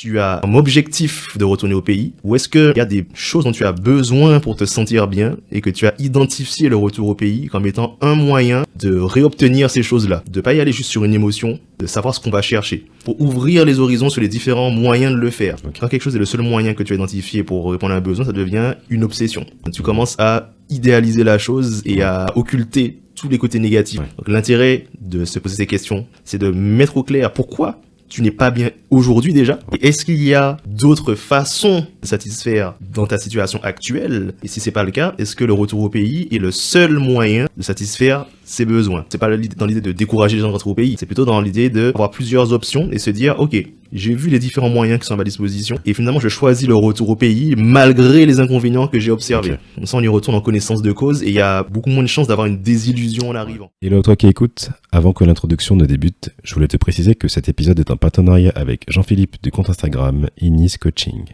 tu as un objectif de retourner au pays ou est-ce qu'il y a des choses dont tu as besoin pour te sentir bien et que tu as identifié le retour au pays comme étant un moyen de réobtenir ces choses-là, de pas y aller juste sur une émotion, de savoir ce qu'on va chercher, pour ouvrir les horizons sur les différents moyens de le faire. Okay. Quand quelque chose est le seul moyen que tu as identifié pour répondre à un besoin, ça devient une obsession. Tu commences à idéaliser la chose et à occulter tous les côtés négatifs. Ouais. Donc, l'intérêt de se poser ces questions, c'est de mettre au clair pourquoi tu n'es pas bien aujourd'hui déjà. Et est-ce qu'il y a d'autres façons de satisfaire dans ta situation actuelle? Et si c'est pas le cas, est-ce que le retour au pays est le seul moyen de satisfaire ses besoins? C'est pas dans l'idée de décourager les gens de rentrer au pays, c'est plutôt dans l'idée d'avoir plusieurs options et se dire, ok, j'ai vu les différents moyens qui sont à ma disposition et finalement je choisis le retour au pays malgré les inconvénients que j'ai observés. Okay. Comme ça on y retourne en connaissance de cause et il y a beaucoup moins de chances d'avoir une désillusion en arrivant. Hello toi qui écoutes, avant que l'introduction ne débute, je voulais te préciser que cet épisode est en partenariat avec Jean-Philippe du compte Instagram Inis Coaching.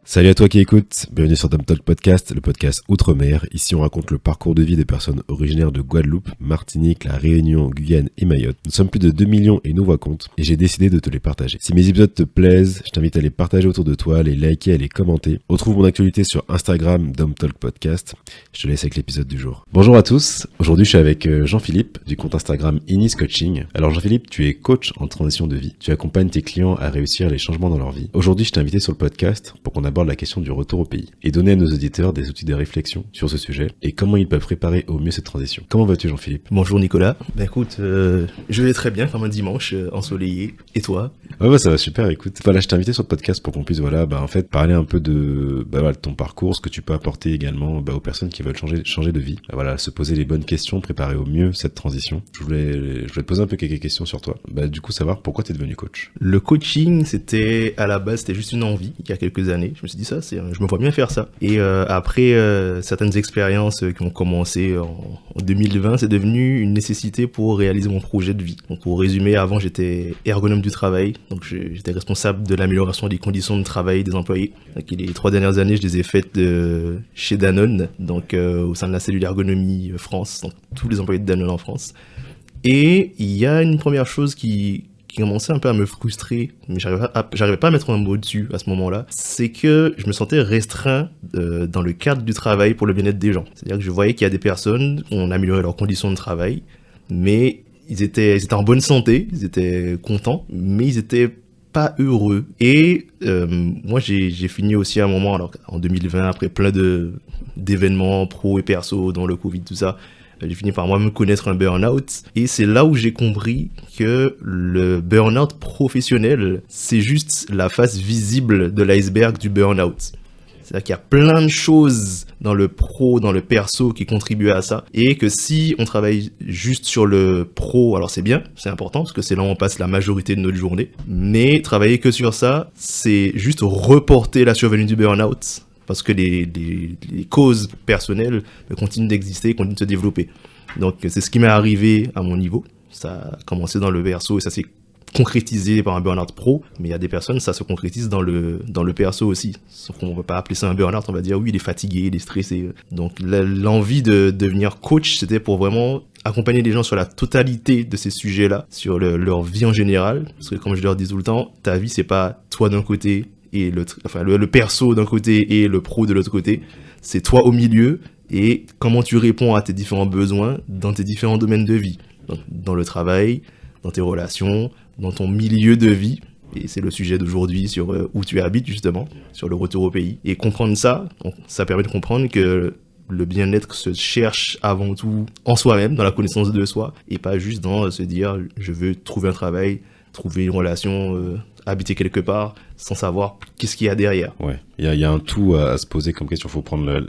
Salut à toi qui écoutes, bienvenue sur Dom Talk Podcast, le podcast Outre-mer. Ici on raconte le parcours de vie des personnes originaires de Guadeloupe, Martinique, La Réunion, Guyane et Mayotte. Nous sommes plus de 2 millions et nous voix compte et j'ai décidé de te les partager. Si mes épisodes te plaisent, je t'invite à les partager autour de toi, à les liker, à les commenter. Retrouve mon actualité sur Instagram, Dom Talk Podcast. Je te laisse avec l'épisode du jour. Bonjour à tous, aujourd'hui je suis avec Jean-Philippe du compte Instagram Inis Coaching. Alors Jean-Philippe, tu es coach en transition de vie. Tu accompagnes tes clients à réussir les changements dans leur vie. Aujourd'hui je t'ai invité sur le podcast pour qu'on aborde la question du retour au pays et donner à nos auditeurs des outils de réflexion sur ce sujet et comment ils peuvent préparer au mieux cette transition. Comment vas-tu Jean-Philippe? Bonjour Nicolas. Écoute, je vais très bien comme un dimanche ensoleillé. Et toi? Ouais, ça va super, écoute. Voilà, je t'ai invité sur le podcast pour qu'on puisse en fait parler un peu de ton parcours, ce que tu peux apporter également aux personnes qui veulent changer de vie. Se poser les bonnes questions, préparer au mieux cette transition. Je voulais te poser un peu quelques questions sur toi. Du coup, savoir pourquoi tu es devenu coach. Le coaching, à la base, c'était juste une envie il y a quelques années. Je me suis dit je me vois bien faire ça. Et après certaines expériences qui ont commencé en 2020, c'est devenu une nécessité pour réaliser mon projet de vie. Donc pour résumer, avant j'étais ergonome du travail, donc j'étais responsable de l'amélioration des conditions de travail des employés. Donc, les 3 dernières années, je les ai faites chez Danone, donc au sein de la cellule ergonomie France, donc tous les employés de Danone en France. Et il y a une première chose qui commençait un peu à me frustrer, mais j'arrivais pas à mettre un mot dessus à ce moment-là, c'est que je me sentais restreint dans le cadre du travail pour le bien-être des gens. C'est-à-dire que je voyais qu'il y a des personnes, on améliorait leurs conditions de travail, mais ils étaient en bonne santé, ils étaient contents, mais ils étaient pas heureux. Et moi j'ai fini aussi à un moment, alors en 2020, après plein d'événements pro et perso, dont le Covid, tout ça, j'ai fini par moi-même connaître un burn-out et c'est là où j'ai compris que le burn-out professionnel, c'est juste la face visible de l'iceberg du burn-out. C'est-à-dire qu'il y a plein de choses dans le pro, dans le perso qui contribuent à ça et que si on travaille juste sur le pro, alors c'est bien, c'est important parce que c'est là où on passe la majorité de notre journée, mais travailler que sur ça, c'est juste reporter la survenue du burn-out. Parce que les causes personnelles continuent d'exister, continuent de se développer. Donc c'est ce qui m'est arrivé à mon niveau. Ça a commencé dans le perso et ça s'est concrétisé par un burn-out pro. Mais il y a des personnes, ça se concrétise dans le perso aussi. Sauf qu'on ne va pas appeler ça un burn-out, on va dire oui, il est fatigué, il est stressé. Donc l'envie de devenir coach, c'était pour vraiment accompagner les gens sur la totalité de ces sujets-là, sur leur vie en général. Parce que comme je leur dis tout le temps, ta vie, c'est pas toi d'un côté, et le perso d'un côté et le pro de l'autre côté, c'est toi au milieu et comment tu réponds à tes différents besoins dans tes différents domaines de vie, donc, dans le travail, dans tes relations, dans ton milieu de vie, et c'est le sujet d'aujourd'hui sur où tu habites justement, sur le retour au pays, et comprendre ça, donc, ça permet de comprendre que le bien-être se cherche avant tout en soi-même, dans la connaissance de soi, et pas juste dans se dire je veux trouver un travail, trouver une relation, habiter quelque part sans savoir qu'est-ce qu'il y a derrière. Ouais, il y a un tout à se poser comme question, il faut prendre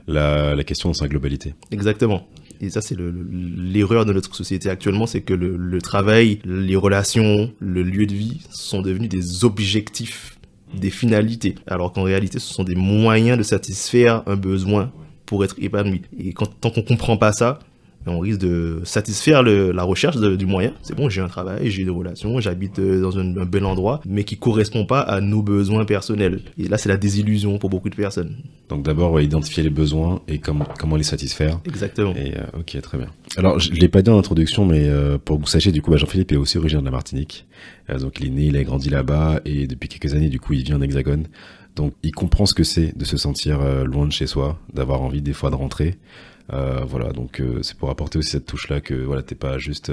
la question dans sa globalité. Exactement. Et ça, c'est l'erreur de notre société actuellement, c'est que le travail, les relations, le lieu de vie sont devenus des objectifs, des finalités, alors qu'en réalité, ce sont des moyens de satisfaire un besoin pour être épanoui. Et tant qu'on comprend pas ça, on risque de satisfaire la recherche du moyen. C'est bon, j'ai un travail, j'ai des relations, j'habite dans un bel endroit, mais qui correspond pas à nos besoins personnels. Et là, c'est la désillusion pour beaucoup de personnes. Donc d'abord, identifier les besoins et comment les satisfaire. Exactement. Et ok, très bien. Alors, je l'ai pas dit en introduction, mais pour que vous sachiez, du coup, Jean-Philippe est aussi originaire de la Martinique. Donc il est né, il a grandi là-bas, et depuis quelques années, du coup, il vit en Hexagone. Donc il comprend ce que c'est de se sentir loin de chez soi, d'avoir envie des fois de rentrer. Voilà, donc c'est pour apporter aussi cette touche-là que voilà, t'es pas juste...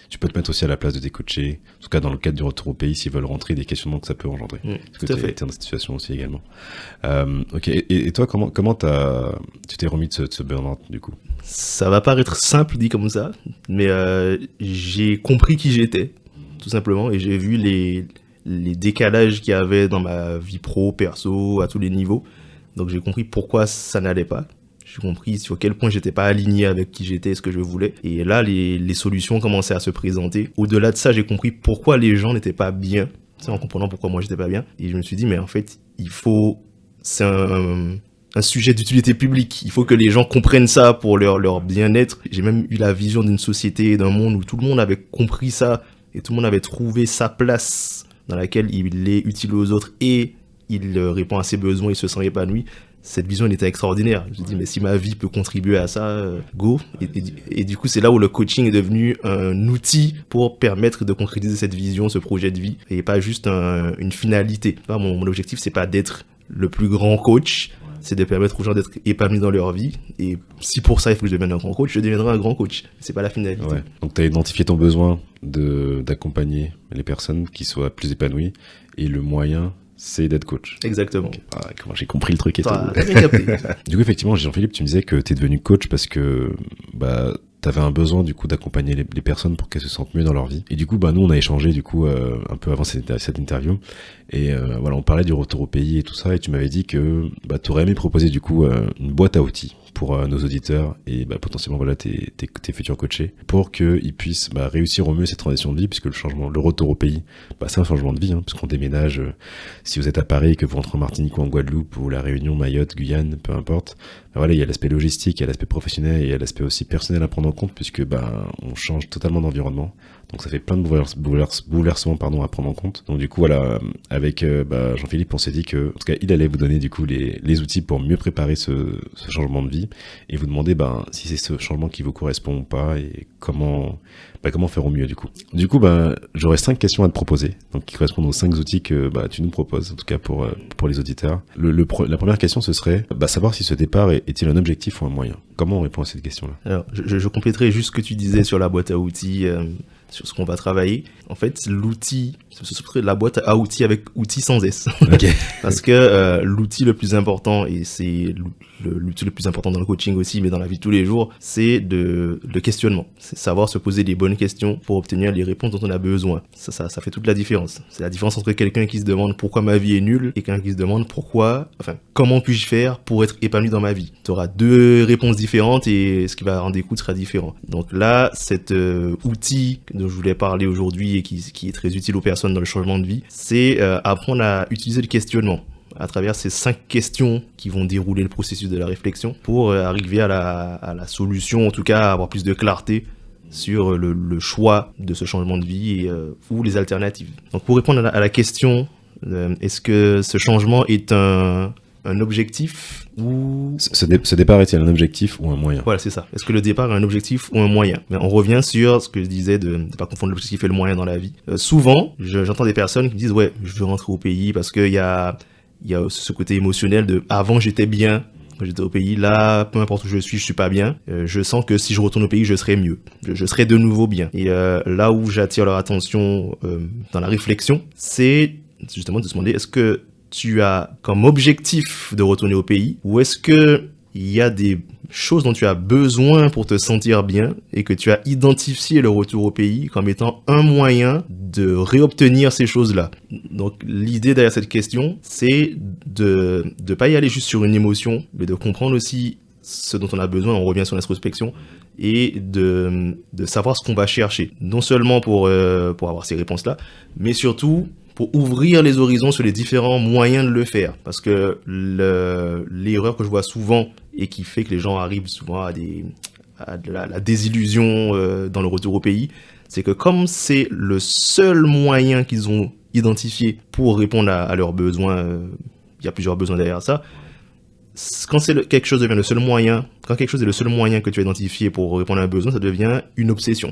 tu peux te mettre aussi à la place de tes coachés, en tout cas dans le cadre du retour au pays, s'ils veulent rentrer, des questionnements que ça peut engendrer. Tout à fait. T'es dans cette situation aussi également. Ok, et toi, comment tu t'es remis de ce burn-out du coup? Ça va paraître simple dit comme ça, mais j'ai compris qui j'étais, tout simplement, et j'ai vu les décalages qu'il y avait dans ma vie pro, perso, à tous les niveaux. Donc j'ai compris pourquoi ça n'allait pas. J'ai compris sur quel point j'étais pas aligné avec qui j'étais et ce que je voulais. Et là, les solutions commençaient à se présenter. Au-delà de ça, j'ai compris pourquoi les gens n'étaient pas bien. C'est en comprenant pourquoi moi j'étais pas bien. Et je me suis dit, mais en fait, c'est un sujet d'utilité publique. Il faut que les gens comprennent ça pour leur bien-être. J'ai même eu la vision d'une société et d'un monde où tout le monde avait compris ça et tout le monde avait trouvé sa place dans laquelle il est utile aux autres et il répond à ses besoins, il se sent épanoui. Cette vision, elle était extraordinaire. Je me suis dit, mais si ma vie peut contribuer à ça, go. Et du coup, c'est là où le coaching est devenu un outil pour permettre de concrétiser cette vision, ce projet de vie, et pas juste une finalité. Mon objectif, c'est pas d'être le plus grand coach, c'est de permettre aux gens d'être épanouis dans leur vie. Et si pour ça, il faut que je devienne un grand coach, je deviendrai un grand coach. C'est pas la finalité. Ouais. Donc, tu as identifié ton besoin d'accompagner les personnes qui soient plus épanouies, et le moyen, c'est d'être coach. Exactement. Comment j'ai compris le truc et tout. Bien capté. Du coup, effectivement, Jean-Philippe, tu me disais que tu es devenu coach parce que tu avais un besoin du coup d'accompagner les personnes pour qu'elles se sentent mieux dans leur vie. Et du coup, nous, on a échangé du coup un peu avant cette interview. Et voilà, on parlait du retour au pays et tout ça. Et tu m'avais dit que tu aurais aimé proposer du coup une boîte à outils pour nos auditeurs et potentiellement voilà tes futurs coachés pour qu'ils puissent réussir au mieux cette transition de vie, puisque le retour au pays, c'est un changement de vie, puisqu'on déménage. Si vous êtes à Paris, que vous rentrez en Martinique ou en Guadeloupe ou La Réunion, Mayotte, Guyane, peu importe, voilà, il y a l'aspect logistique, il y a l'aspect professionnel et il y a l'aspect aussi personnel à prendre en compte, puisque on change totalement d'environnement. Donc ça fait plein de bouleversements à prendre en compte. Donc du coup voilà, avec Jean-Philippe, on s'est dit que en tout cas il allait vous donner du coup les outils pour mieux préparer ce changement de vie et vous demander si c'est ce changement qui vous correspond ou pas et comment faire au mieux du coup. Du coup j'aurais 5 questions à te proposer, donc qui correspondent aux 5 outils que tu nous proposes, en tout cas pour les auditeurs. La première question ce serait savoir si ce départ est-il un objectif ou un moyen. Comment on répond à cette question-là? Alors je compléterai juste ce que tu disais sur la boîte à outils. Sur ce qu'on va travailler. En fait, l'outil, ce serait la boîte à outils avec outils sans S. Okay. Parce que l'outil le plus important, et c'est l'outil le plus important dans le coaching aussi, mais dans la vie de tous les jours, c'est le questionnement. C'est savoir se poser les bonnes questions pour obtenir les réponses dont on a besoin. Ça fait toute la différence. C'est la différence entre quelqu'un qui se demande pourquoi ma vie est nulle et quelqu'un qui se demande comment puis-je faire pour être épanoui dans ma vie. Tu auras 2 réponses différentes et ce qui va en découdre sera différent. Donc là, cet outil dont je voulais parler aujourd'hui et qui est très utile aux personnes dans le changement de vie, c'est apprendre à utiliser le questionnement à travers ces 5 questions qui vont dérouler le processus de la réflexion pour arriver à la solution, en tout cas à avoir plus de clarté sur le choix de ce changement de vie ou les alternatives. Donc pour répondre à la question, est-ce que ce changement est un objectif ou... Ce départ est-il un objectif ou un moyen? Voilà, c'est ça. Est-ce que le départ est un objectif ou un moyen? Mais on revient sur ce que je disais de ne pas confondre l'objectif et le moyen dans la vie. Souvent, j'entends des personnes qui me disent « Ouais, je veux rentrer au pays parce qu'il y a ce côté émotionnel de « Avant, j'étais bien. Quand j'étais au pays, là, peu importe où je suis pas bien. Je sens que si je retourne au pays, je serai mieux. Je serai de nouveau bien. » Et là où j'attire leur attention dans la réflexion, c'est justement de se demander est-ce que tu as comme objectif de retourner au pays ou est-ce que il y a des choses dont tu as besoin pour te sentir bien et que tu as identifié le retour au pays comme étant un moyen de réobtenir ces choses-là. Donc l'idée derrière cette question, c'est de pas y aller juste sur une émotion, mais de comprendre aussi ce dont on a besoin. On revient sur l'introspection et de savoir ce qu'on va chercher. Non seulement pour avoir ces réponses-là, mais surtout pour ouvrir les horizons sur les différents moyens de le faire. Parce que l'erreur que je vois souvent et qui fait que les gens arrivent souvent à de la désillusion dans le retour au pays, c'est que comme c'est le seul moyen qu'ils ont identifié pour répondre à leurs besoins, il y a plusieurs besoins derrière ça, quand quelque chose devient le seul moyen, quand quelque chose est le seul moyen que tu as identifié pour répondre à un besoin, ça devient une obsession.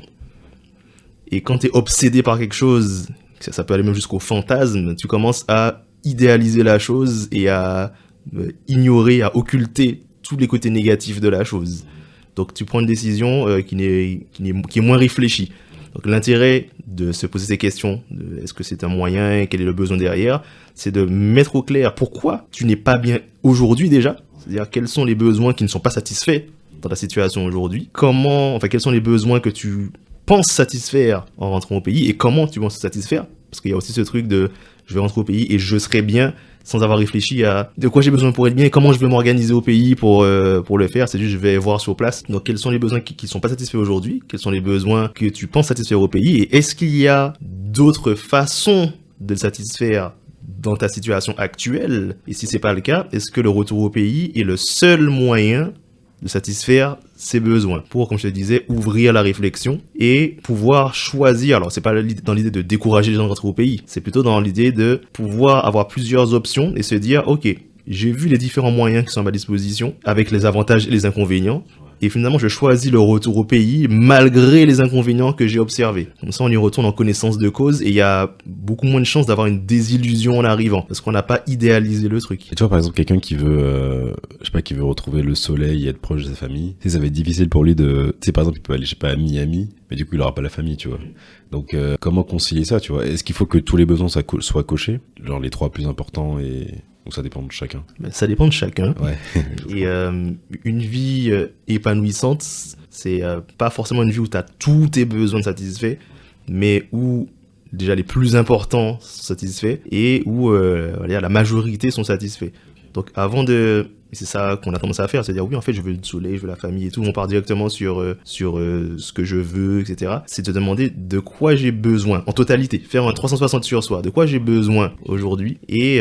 Et quand tu es obsédé par quelque chose, ça peut aller même jusqu'au fantasme, tu commences à idéaliser la chose et à ignorer, à occulter tous les côtés négatifs de la chose. Donc tu prends une décision qui est moins réfléchie. Donc l'intérêt de se poser ces questions, est-ce que c'est un moyen, quel est le besoin derrière, c'est de mettre au clair pourquoi tu n'es pas bien aujourd'hui déjà, c'est-à-dire quels sont les besoins qui ne sont pas satisfaits dans ta situation aujourd'hui, quels sont les besoins que tu penses satisfaire en rentrant au pays et comment tu penses satisfaire, parce qu'il y a aussi ce truc de je vais rentrer au pays et je serai bien sans avoir réfléchi à de quoi j'ai besoin pour être bien et comment je vais m'organiser au pays pour le faire. C'est juste je vais voir sur place. Donc quels sont les besoins qui sont pas satisfaits aujourd'hui, quels sont les besoins que tu penses satisfaire au pays et est-ce qu'il y a d'autres façons de le satisfaire dans ta situation actuelle, et si c'est pas le cas, est-ce que le retour au pays est le seul moyen de satisfaire ses besoins pour, comme je te disais, ouvrir la réflexion et pouvoir choisir. Alors c'est pas dans l'idée de décourager les gens de rentrer au pays, c'est plutôt dans l'idée de pouvoir avoir plusieurs options et se dire ok, j'ai vu les différents moyens qui sont à ma disposition avec les avantages et les inconvénients. Et finalement, je choisis le retour au pays malgré les inconvénients que j'ai observés. Comme ça, on y retourne en connaissance de cause et il y a beaucoup moins de chances d'avoir une désillusion en arrivant parce qu'on n'a pas idéalisé le truc. Et tu vois, par exemple, quelqu'un qui veut, qui veut retrouver le soleil et être proche de sa famille, ça va être difficile pour lui de, tu sais, par exemple, il peut aller, à Miami, mais du coup, il aura pas la famille, tu vois. Donc, comment concilier ça, tu vois? Est-ce qu'il faut que tous les besoins soient cochés? Genre les 3 plus importants ou ça dépend de chacun? Ça dépend de chacun. Ouais. Et une vie épanouissante, c'est pas forcément une vie où tu as tous tes besoins satisfaits, mais où déjà les plus importants sont satisfaits et où la majorité sont satisfaits. Donc c'est ça qu'on a tendance à faire, c'est-à-dire oui en fait je veux le soleil, je veux la famille et tout, on part directement sur ce que je veux, etc. C'est de te demander de quoi j'ai besoin en totalité, faire un 360 sur soi, de quoi j'ai besoin aujourd'hui et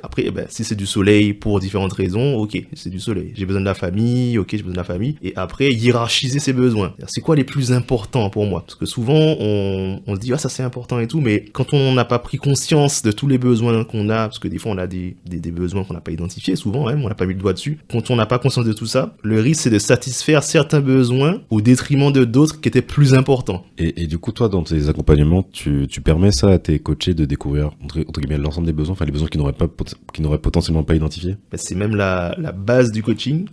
après si c'est du soleil pour différentes raisons, ok c'est du soleil, j'ai besoin de la famille, ok j'ai besoin de la famille et après hiérarchiser ses besoins, c'est quoi les plus importants pour moi, parce que souvent on se dit ça c'est important et tout, mais quand on n'a pas pris conscience de tous les besoins qu'on a, parce que des fois on a des besoins qu'on n'a pas identifiés, souvent même, on n'a pas mis le doigt dessus. Quand on n'a pas conscience de tout ça, le risque c'est de satisfaire certains besoins au détriment de d'autres qui étaient plus importants. Et du coup, toi, dans tes accompagnements, tu permets ça à tes coachés de découvrir entre guillemets l'ensemble des besoins, enfin les besoins qu'ils n'auraient potentiellement pas identifiés? C'est même la base du coaching,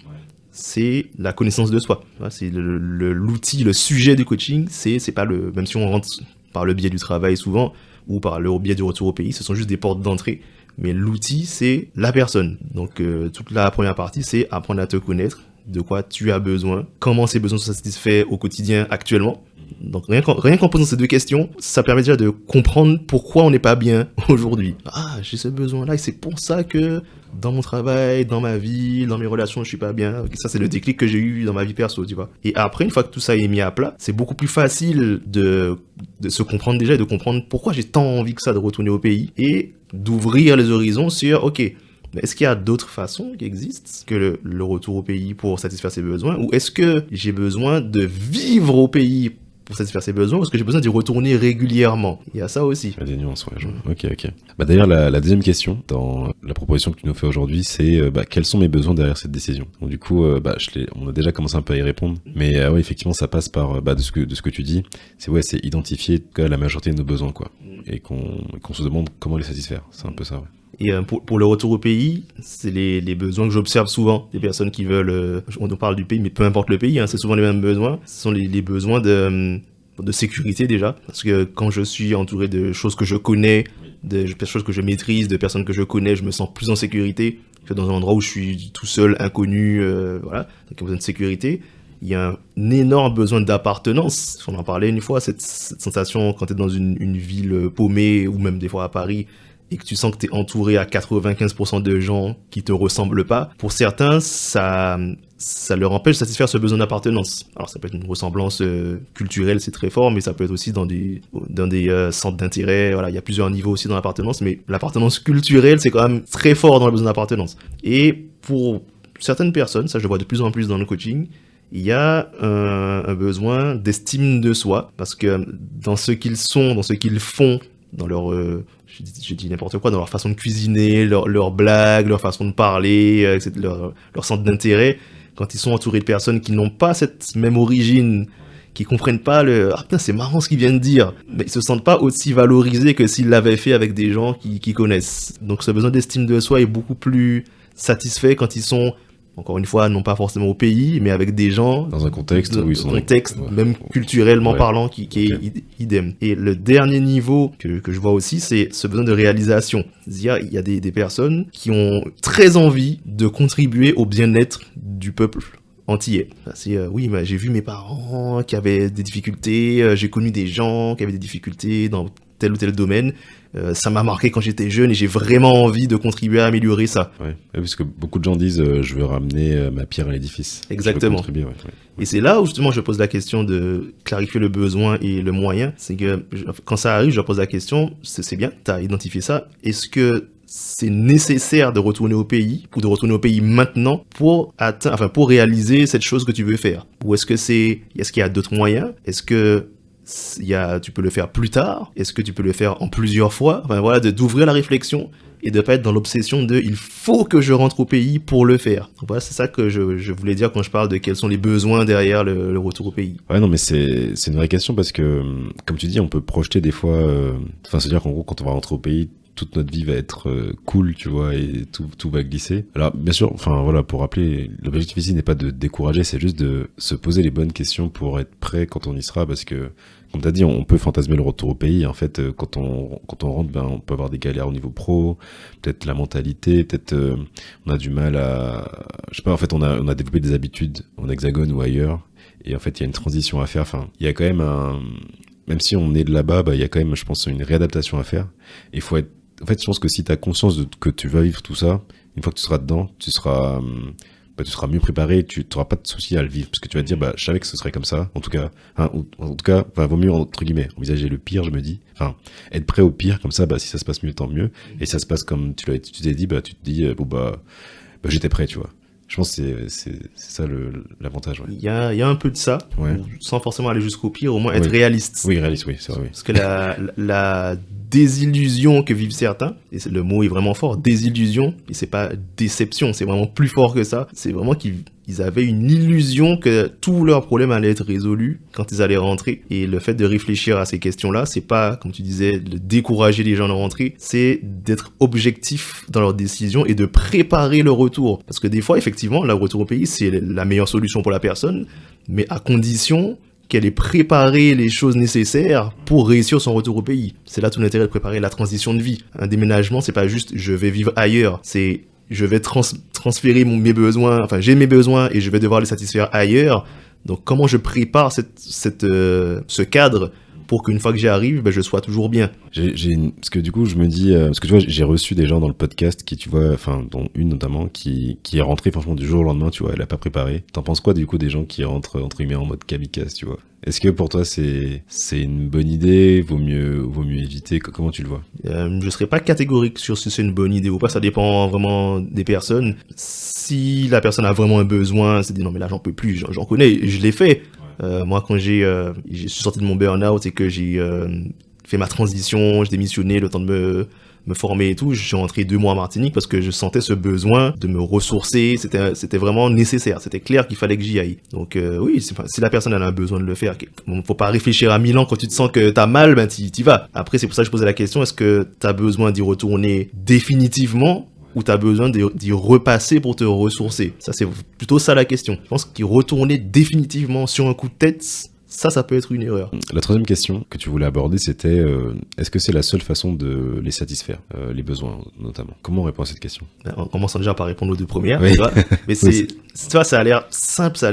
c'est la connaissance de soi. C'est l'outil, le sujet du coaching, c'est pas même si on rentre par le biais du travail souvent ou par le biais du retour au pays, ce sont juste des portes d'entrée. Mais l'outil, c'est la personne. Donc, toute la première partie, c'est apprendre à te connaître, de quoi tu as besoin, comment ces besoins sont satisfaits au quotidien actuellement. Donc, rien qu'en posant ces 2 questions, ça permet déjà de comprendre pourquoi on n'est pas bien aujourd'hui. Ah, j'ai ce besoin-là et c'est pour ça que dans mon travail, dans ma vie, dans mes relations, je suis pas bien. Okay, ça, c'est le déclic que j'ai eu dans ma vie perso, tu vois. Et après, une fois que tout ça est mis à plat, c'est beaucoup plus facile de se comprendre déjà et de comprendre pourquoi j'ai tant envie que ça de retourner au pays et d'ouvrir les horizons sur, ok, est-ce qu'il y a d'autres façons qui existent que le retour au pays pour satisfaire ses besoins, ou est-ce que j'ai besoin de vivre au pays pour satisfaire ses besoins, parce que j'ai besoin d'y retourner régulièrement. Il y a ça aussi. Il y a des nuances, ouais. Ok. D'ailleurs, la deuxième question dans la proposition que tu nous fais aujourd'hui, c'est quels sont mes besoins derrière cette décision? Donc du coup, on a déjà commencé un peu à y répondre, mais effectivement, ça passe par de ce que tu dis. C'est identifier la majorité de nos besoins, quoi, et qu'on se demande comment les satisfaire. C'est un peu ça. Ouais. Et pour le retour au pays, c'est les besoins que j'observe souvent. Les personnes qui veulent, on parle du pays, mais peu importe le pays, c'est souvent les mêmes besoins. Ce sont les besoins de sécurité déjà. Parce que quand je suis entouré de choses que je connais, de choses que je maîtrise, de personnes que je connais, je me sens plus en sécurité que dans un endroit où je suis tout seul, inconnu, voilà. Donc il y a besoin de sécurité. Il y a un énorme besoin d'appartenance. On en parlait une fois, cette sensation quand tu es dans une ville paumée ou même des fois à Paris, et que tu sens que tu es entouré à 95% de gens qui te ressemblent pas, pour certains, ça leur empêche de satisfaire ce besoin d'appartenance. Alors ça peut être une ressemblance culturelle, c'est très fort, mais ça peut être aussi dans des centres d'intérêt. Voilà, il y a plusieurs niveaux aussi dans l'appartenance, mais l'appartenance culturelle, c'est quand même très fort dans le besoin d'appartenance. Et pour certaines personnes, ça je le vois de plus en plus dans le coaching, il y a un besoin d'estime de soi, parce que dans ce qu'ils sont, dans ce qu'ils font, dans leur, je dis n'importe quoi, dans leur façon de cuisiner, leur blague, leur façon de parler, leur centre d'intérêt, quand ils sont entourés de personnes qui n'ont pas cette même origine, qui comprennent pas ah putain, c'est marrant ce qu'ils viennent de dire, mais ils se sentent pas aussi valorisés que s'ils l'avaient fait avec des gens qui connaissent. Donc ce besoin d'estime de soi est beaucoup plus satisfait quand ils sont, encore une fois, non pas forcément au pays, mais avec des gens dans un contexte où ils sont même culturellement parlant, qui est idem. Et le dernier niveau que je vois aussi, c'est ce besoin de réalisation. C'est-à-dire, il y a des personnes qui ont très envie de contribuer au bien-être du peuple antillais. C'est oui, mais j'ai vu mes parents qui avaient des difficultés, j'ai connu des gens qui avaient des difficultés dans tel ou tel domaine. Ça m'a marqué quand j'étais jeune et j'ai vraiment envie de contribuer à améliorer ça. Ouais, parce que beaucoup de gens disent je veux ramener ma pierre à l'édifice. Exactement. Ouais. Et c'est là où justement je pose la question de clarifier le besoin et le moyen. C'est que quand ça arrive, je pose la question, c'est bien, tu as identifié ça. Est-ce que c'est nécessaire de retourner au pays ou de retourner au pays maintenant pour réaliser cette chose que tu veux faire? Ou est-ce qu'il y a d'autres moyens? Est-ce que tu peux le faire plus tard? Est-ce que tu peux le faire en plusieurs fois? Enfin voilà, d'ouvrir la réflexion et de pas être dans l'obsession de il faut que je rentre au pays pour le faire. Donc voilà, c'est ça que je voulais dire quand je parle de quels sont les besoins derrière le retour au pays. Ouais, non, mais c'est une vraie question parce que, comme tu dis, on peut projeter des fois, c'est-à-dire qu'en gros, quand on va rentrer au pays, toute notre vie va être cool, tu vois, et tout va glisser. Alors, bien sûr, pour rappeler, l'objectif ici n'est pas de décourager, c'est juste de se poser les bonnes questions pour être prêt quand on y sera, parce que, comme t'as dit, on peut fantasmer le retour au pays. En fait, quand on rentre, on peut avoir des galères au niveau pro, peut-être la mentalité, peut-être on a du mal à, je sais pas, en fait, on a développé des habitudes en hexagone ou ailleurs, et en fait, il y a une transition à faire. Enfin, il y a quand même même si on est de là-bas, il y a quand même, je pense, une réadaptation à faire. Il faut être. En fait, je pense que si tu as conscience que tu vas vivre tout ça, une fois que tu seras dedans, tu seras mieux préparé, tu n'auras pas de souci à le vivre, parce que tu vas te dire, je savais que ce serait comme ça, en tout cas, vaut mieux, entre guillemets, envisager le pire, je me dis, être prêt au pire, comme ça, si ça se passe mieux, tant mieux, et si ça se passe comme tu t'es dit, tu te dis, j'étais prêt, tu vois. Je pense que c'est ça l'avantage. Ouais. Il y a un peu de ça, sans forcément aller jusqu'au pire, au moins être réaliste. Oui, réaliste, oui, c'est vrai. Oui. Parce que la désillusion que vivent certains, et le mot est vraiment fort, désillusion, et c'est pas déception, c'est vraiment plus fort que ça, c'est vraiment qu'ils avaient une illusion que tous leurs problèmes allaient être résolus quand ils allaient rentrer. Et le fait de réfléchir à ces questions-là, c'est pas, comme tu disais, de décourager les gens de rentrer, c'est d'être objectif dans leurs décisions et de préparer le retour. Parce que des fois, effectivement, le retour au pays, c'est la meilleure solution pour la personne, mais à condition qu'elle ait préparé les choses nécessaires pour réussir son retour au pays. C'est là tout l'intérêt de préparer la transition de vie. Un déménagement, c'est pas juste je vais vivre ailleurs, c'est je vais transférer mes besoins, j'ai mes besoins et je vais devoir les satisfaire ailleurs. Donc comment je prépare ce cadre pour qu'une fois que j'y arrive, je sois toujours bien. Parce que du coup, je me dis, parce que tu vois, j'ai reçu des gens dans le podcast qui, tu vois, dont une notamment, qui est rentrée franchement du jour au lendemain, tu vois, elle a pas préparé. T'en penses quoi du coup des gens qui rentrent entre guillemets en mode kamikaze, tu vois? Est-ce que pour toi c'est une bonne idée? Vaut mieux éviter? Comment tu le vois? Je serais pas catégorique sur si c'est une bonne idée ou pas. Ça dépend vraiment des personnes. Si la personne a vraiment un besoin, c'est dit non mais là j'en peux plus, j'en connais, je l'ai fait. Moi, quand je suis sorti de mon burn-out et que j'ai fait ma transition, j'ai démissionné, le temps de me former et tout, je suis rentré 2 mois en Martinique parce que je sentais ce besoin de me ressourcer. C'était vraiment nécessaire. C'était clair qu'il fallait que j'y aille. Donc oui, si la personne elle a un besoin de le faire, faut pas réfléchir à 1000 ans quand tu te sens que t'as mal, t'y vas. Après, c'est pour ça que je posais la question, est-ce que t'as besoin d'y retourner définitivement ou t'as besoin d'y repasser pour te ressourcer? Ça, c'est plutôt ça la question. Je pense qu'y retourner définitivement sur un coup de tête, ça peut être une erreur. La troisième question que tu voulais aborder, c'était est-ce que c'est la seule façon de les satisfaire, les besoins notamment? Comment on répond à cette question? En commençant déjà par répondre aux 2 premières, oui. Tu vois. Mais tu vois, ça a l'air simple, ça a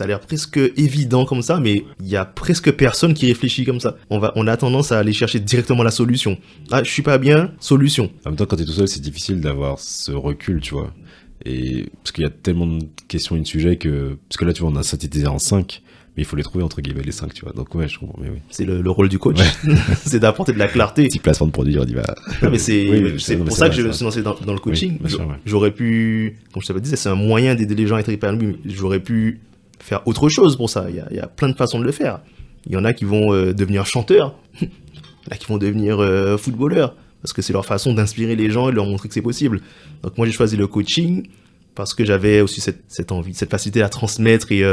l'air presque évident comme ça, mais il y a presque personne qui réfléchit comme ça. On a tendance à aller chercher directement la solution. Ah, je suis pas bien, solution. En même temps, quand t'es tout seul, c'est difficile d'avoir ce recul, tu vois. Et parce qu'il y a tellement de questions et de sujets parce que là, tu vois, on a synthétisé en 5. Mais il faut les trouver entre guillemets les 5, tu vois. Donc ouais, je comprends. Mais oui. C'est le rôle du coach, c'est d'apporter de la clarté. Petit placement de produit, on dit Non, mais c'est pour ça que je me suis lancé dans le coaching. Oui, J'aurais pu, comme je t'avais dit, c'est un moyen d'aider les gens à être épanouis. J'aurais pu faire autre chose pour ça. Il y a plein de façons de le faire. Il y en a qui vont devenir chanteurs, il y en a qui vont devenir footballeurs, parce que c'est leur façon d'inspirer les gens et de leur montrer que c'est possible. Donc moi j'ai choisi le coaching parce que j'avais aussi cette envie, cette facilité à transmettre et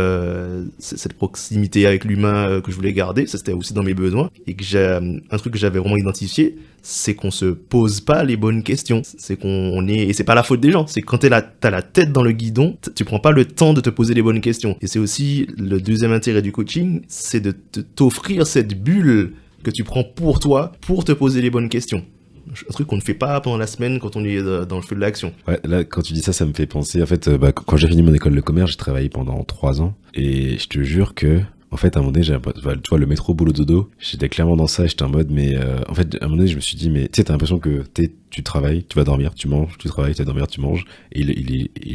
cette proximité avec l'humain que je voulais garder. Ça, c'était aussi dans mes besoins. Et que un truc que j'avais vraiment identifié, c'est qu'on se pose pas les bonnes questions. C'est et c'est pas la faute des gens. C'est quand t'as la tête dans le guidon, tu prends pas le temps de te poser les bonnes questions. Et c'est aussi le deuxième intérêt du coaching, c'est de t'offrir cette bulle que tu prends pour toi, pour te poser les bonnes questions. Un truc qu'on ne fait pas pendant la semaine quand on est dans le feu de l'action. Ouais, là, quand tu dis ça, ça me fait penser, en fait, quand j'ai fini mon école de commerce, j'ai travaillé pendant 3 ans, et je te jure que, en fait, à un moment donné, tu vois, le métro boulot dodo, j'étais clairement dans ça, j'étais en mode, mais en fait, à un moment donné, je me suis dit, mais tu sais, t'as l'impression que tu travailles, tu vas dormir, tu manges, tu travailles, tu vas dormir, tu manges, et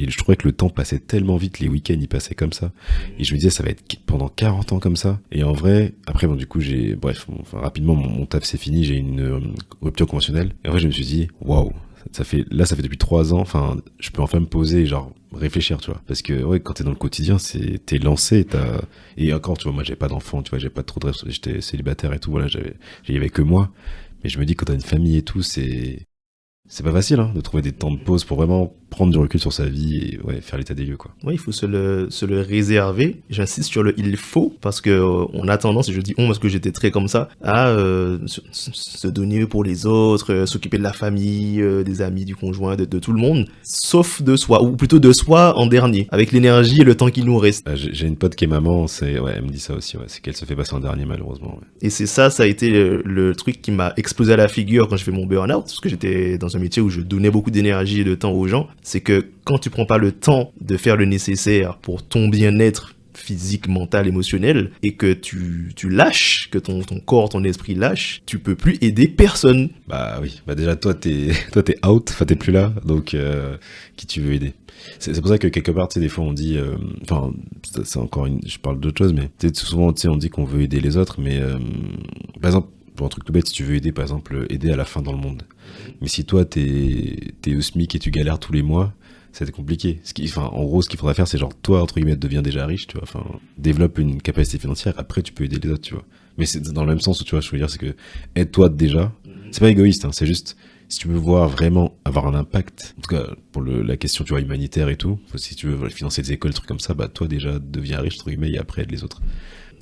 je trouvais que le temps passait tellement vite, les week-ends, ils passaient comme ça, et je me disais, ça va être pendant 40 ans comme ça, et en vrai, après, bon, du coup, rapidement, mon taf c'est fini, j'ai une rupture conventionnelle, et en vrai, je me suis dit, waouh, ça fait depuis 3 ans, enfin, je peux enfin me poser, genre, réfléchir, tu vois. Parce que, ouais, quand t'es dans le quotidien, t'es lancé, et encore, tu vois, moi, j'avais pas d'enfant, tu vois, j'avais pas trop de rêves, j'étais célibataire et tout, voilà, j'y avais que moi. Mais je me dis, quand t'as une famille et tout, c'est pas facile, hein, de trouver des temps de pause pour vraiment prendre du recul sur sa vie et, ouais, faire l'état des lieux, quoi. Ouais, il faut se le réserver. J'insiste sur le il faut, parce que on a tendance, et je dis on parce que j'étais très comme ça, à se donner pour les autres, s'occuper de la famille, des amis, du conjoint, de tout le monde, sauf de soi, ou plutôt de soi en dernier, avec l'énergie et le temps qu'il nous reste. J'ai une pote qui est maman, elle me dit ça aussi, ouais, c'est qu'elle se fait passer en dernier, malheureusement. Ouais. Et ça a été le truc qui m'a explosé à la figure quand je fais mon burn-out, parce que j'étais dans un métier où je donnais beaucoup d'énergie et de temps aux gens. C'est que quand tu prends pas le temps de faire le nécessaire pour ton bien-être physique, mental, émotionnel, et que tu lâches, que ton corps, ton esprit lâche, tu peux plus aider personne. Bah oui, bah déjà toi t'es out, enfin t'es plus là, donc qui tu veux aider. C'est pour ça que quelque part, tu sais, des fois on dit, enfin, c'est encore je parle d'autre chose, mais souvent, tu sais, on dit qu'on veut aider les autres, mais par exemple, pour un truc tout bête, si tu veux aider, par exemple, aider à la faim dans le monde. Mais si toi, t'es au SMIC et tu galères tous les mois, c'est compliqué. En gros, ce qu'il faudra faire, c'est genre, toi, entre guillemets, deviens déjà riche, tu vois, enfin, développe une capacité financière, après, tu peux aider les autres, tu vois. Mais c'est dans le même sens où, tu vois, je veux dire, c'est que, aide-toi déjà. C'est pas égoïste, hein, c'est juste, si tu veux vraiment avoir un impact, en tout cas, pour la question, tu vois, humanitaire et tout, si tu veux financer des écoles, trucs comme ça, bah, toi, déjà, deviens riche, entre guillemets, et après, aide les autres.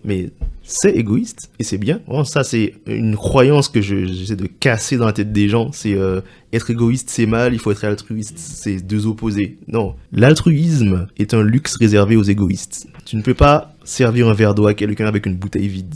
Mais c'est égoïste et c'est bien. Bon, ça, c'est une croyance que j'essaie de casser dans la tête des gens. C'est être égoïste, c'est mal, il faut être altruiste. C'est deux opposés. Non. L'altruisme est un luxe réservé aux égoïstes. Tu ne peux pas servir un verre d'eau à quelqu'un avec une bouteille vide.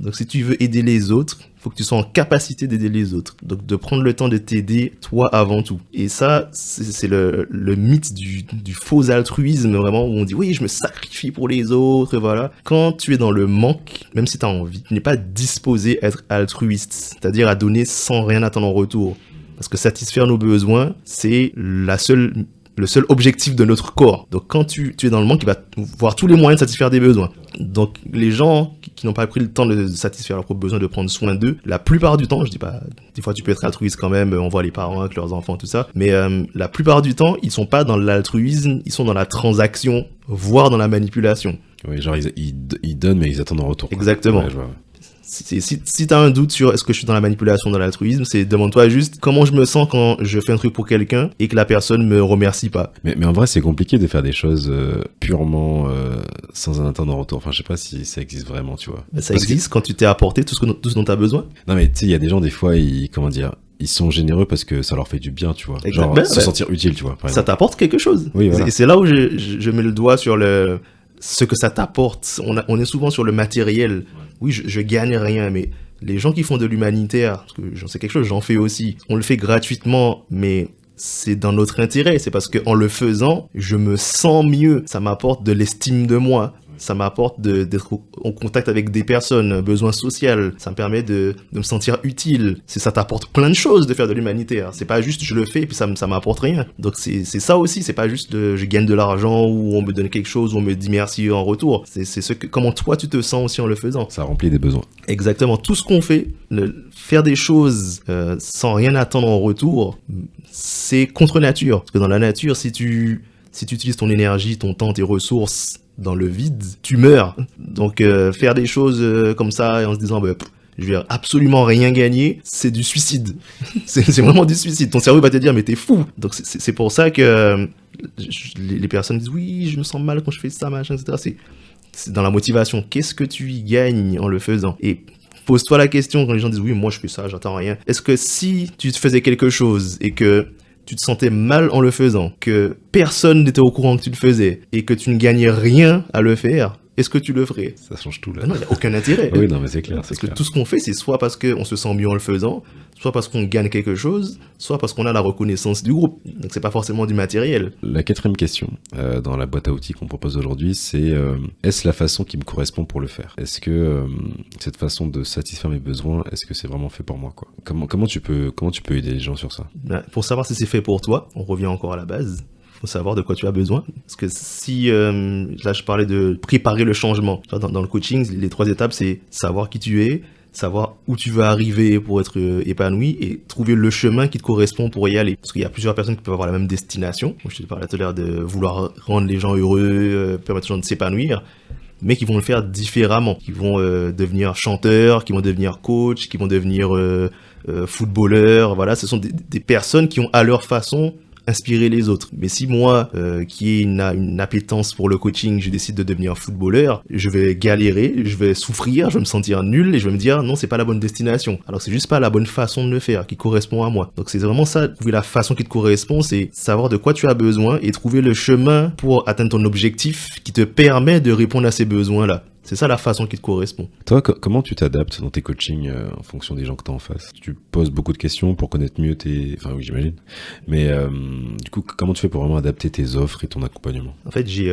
Donc, si tu veux aider les autres, il faut que tu sois en capacité d'aider les autres. Donc, de prendre le temps de t'aider, toi, avant tout. Et ça, c'est le mythe du faux altruisme, vraiment, où on dit, oui, je me sacrifie pour les autres, voilà. Quand tu es dans le manque, même si tu as envie, tu n'es pas disposé à être altruiste, c'est-à-dire à donner sans rien attendre en retour. Parce que satisfaire nos besoins, c'est le seul objectif de notre corps. Donc quand tu es dans le manque, il va voir tous les moyens de satisfaire des besoins. Donc les gens qui n'ont pas pris le temps de satisfaire leurs propres besoins, de prendre soin d'eux, la plupart du temps, je dis pas, des fois tu peux être altruiste quand même, on voit les parents avec leurs enfants, tout ça, mais la plupart du temps, ils sont pas dans l'altruisme, ils sont dans la transaction, voire dans la manipulation. Oui, genre ils donnent mais ils attendent en retour. Quoi. Exactement. Ouais, je vois. Si t'as un doute sur est-ce que je suis dans la manipulation, dans l'altruisme, c'est demande-toi juste comment je me sens quand je fais un truc pour quelqu'un et que la personne me remercie pas. Mais en vrai, c'est compliqué de faire des choses purement sans un attendre en retour. Enfin, je sais pas si ça existe vraiment, tu vois. Ça existe quand tu t'es apporté tout ce dont t'as besoin. Non, mais tu sais, il y a des gens, des fois, ils sont généreux parce que ça leur fait du bien, tu vois. Exactement. Genre, se sentir utile, tu vois. Ça t'apporte quelque chose. Oui, voilà. Et c'est là où je mets le doigt sur ce que ça t'apporte. On est souvent sur le matériel. Oui, je gagne rien, mais les gens qui font de l'humanitaire, parce que j'en sais quelque chose, j'en fais aussi. On le fait gratuitement, mais c'est dans notre intérêt. C'est parce que en le faisant, je me sens mieux. Ça m'apporte de l'estime de moi. Ça m'apporte d'être en contact avec des personnes, un besoin social. Ça me permet de me sentir utile. Ça t'apporte plein de choses de faire de l'humanitaire. C'est pas juste je le fais et puis ça m'apporte rien. Donc c'est ça aussi. C'est pas juste je gagne de l'argent ou on me donne quelque chose ou on me dit merci en retour. C'est comment toi tu te sens aussi en le faisant. Ça remplit des besoins. Exactement. Tout ce qu'on fait, faire des choses sans rien attendre en retour, c'est contre nature. Parce que dans la nature, si tu utilises ton énergie, ton temps, tes ressources dans le vide, tu meurs. Donc faire des choses comme ça et en se disant je vais absolument rien gagner, c'est du suicide. c'est vraiment du suicide. Ton cerveau va te dire mais t'es fou. Donc c'est pour ça que les personnes disent oui, je me sens mal quand je fais ça, machin, etc. C'est dans la motivation. Qu'est-ce que tu y gagnes en le faisant? Et pose-toi la question quand les gens disent oui, moi je fais ça, j'attends rien. Est-ce que si tu faisais quelque chose et que tu te sentais mal en le faisant, que personne n'était au courant que tu le faisais et que tu ne gagnais rien à le faire, est-ce que tu le ferais? Ça change tout là. Non, il n'y a aucun intérêt. Oui, non, mais c'est clair. Parce que tout ce qu'on fait, c'est soit parce qu'on se sent mieux en le faisant, soit parce qu'on gagne quelque chose, soit parce qu'on a la reconnaissance du groupe. Donc c'est pas forcément du matériel. La quatrième question dans la boîte à outils qu'on propose aujourd'hui, c'est est-ce la façon qui me correspond pour le faire? Est-ce que cette façon de satisfaire mes besoins, est-ce que c'est vraiment fait pour moi, quoi? Comment tu peux aider les gens sur ça? Pour savoir si c'est fait pour toi, on revient encore à la base. Faut savoir de quoi tu as besoin. Parce que si, là je parlais de préparer le changement. Dans le coaching, les 3 étapes, c'est savoir qui tu es, savoir où tu veux arriver pour être épanoui et trouver le chemin qui te correspond pour y aller. Parce qu'il y a plusieurs personnes qui peuvent avoir la même destination. Donc, je te parlais tout à l'heure de vouloir rendre les gens heureux, permettre aux gens de s'épanouir, mais qui vont le faire différemment. Qui vont devenir chanteurs, qui vont devenir coach, qui vont devenir footballeurs. Voilà, ce sont des personnes qui ont à leur façon inspirer les autres. Mais si moi, qui ai une appétence pour le coaching, je décide de devenir footballeur, je vais galérer, je vais souffrir, je vais me sentir nul et je vais me dire non, c'est pas la bonne destination. Alors c'est juste pas la bonne façon de le faire qui correspond à moi. Donc c'est vraiment ça, trouver la façon qui te correspond, c'est savoir de quoi tu as besoin et trouver le chemin pour atteindre ton objectif qui te permet de répondre à ces besoins-là. C'est ça la façon qui te correspond. Toi, comment tu t'adaptes dans tes coachings en fonction des gens que tu as en face? Tu poses beaucoup de questions pour connaître mieux Enfin oui, j'imagine. Mais du coup, comment tu fais pour vraiment adapter tes offres et ton accompagnement? En fait, j'ai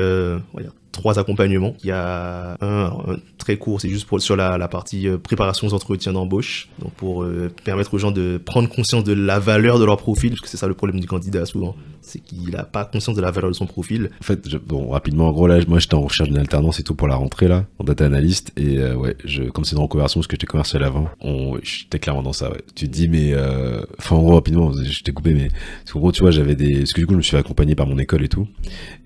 3 accompagnements. Il y a un très court, c'est juste sur la partie préparation aux entretiens d'embauche. Donc pour permettre aux gens de prendre conscience de la valeur de leur profil, parce que c'est ça le problème du candidat souvent. C'est qu'il n'a pas conscience de la valeur de son profil. En fait, rapidement, en gros, là, moi, j'étais en recherche d'une alternance et tout pour la rentrée, là, en data analyst. Et comme c'est une reconversion, parce que j'étais commercial avant, j'étais clairement dans ça, ouais. Tu te dis, mais... en gros, rapidement, je t'ai coupé, mais... Parce qu'en gros, tu vois, j'avais des... Parce que du coup, je me suis accompagné par mon école et tout.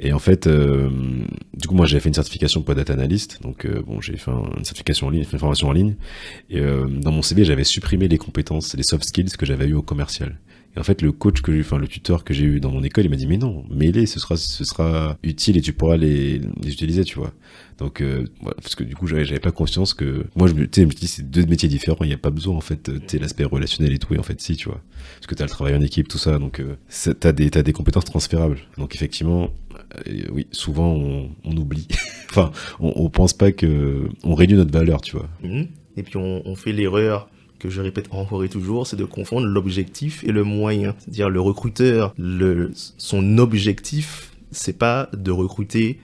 Et en fait, du coup, moi, j'avais fait une certification pour data analyst. Donc, j'ai fait une certification en ligne, fait une formation en ligne. Et dans mon CV, j'avais supprimé les compétences, les soft skills que j'avais eu au commercial. Et en fait, le tuteur que j'ai eu dans mon école, il m'a dit, mais non, mets-les, ce sera utile et tu pourras les utiliser, tu vois. Donc, parce que du coup, j'avais pas conscience que, moi, je me dis, c'est 2 métiers différents, il n'y a pas besoin, en fait, l'aspect relationnel et tout, et en fait, si, tu vois. Parce que t'as le travail en équipe, tout ça, donc, t'as des compétences transférables. Donc, effectivement, oui, souvent, on oublie. Enfin, on pense pas on réduit notre valeur, tu vois. Et puis, on fait l'erreur que je répète encore et toujours, c'est de confondre l'objectif et le moyen. C'est-à-dire le recruteur, son objectif, c'est pas de recruter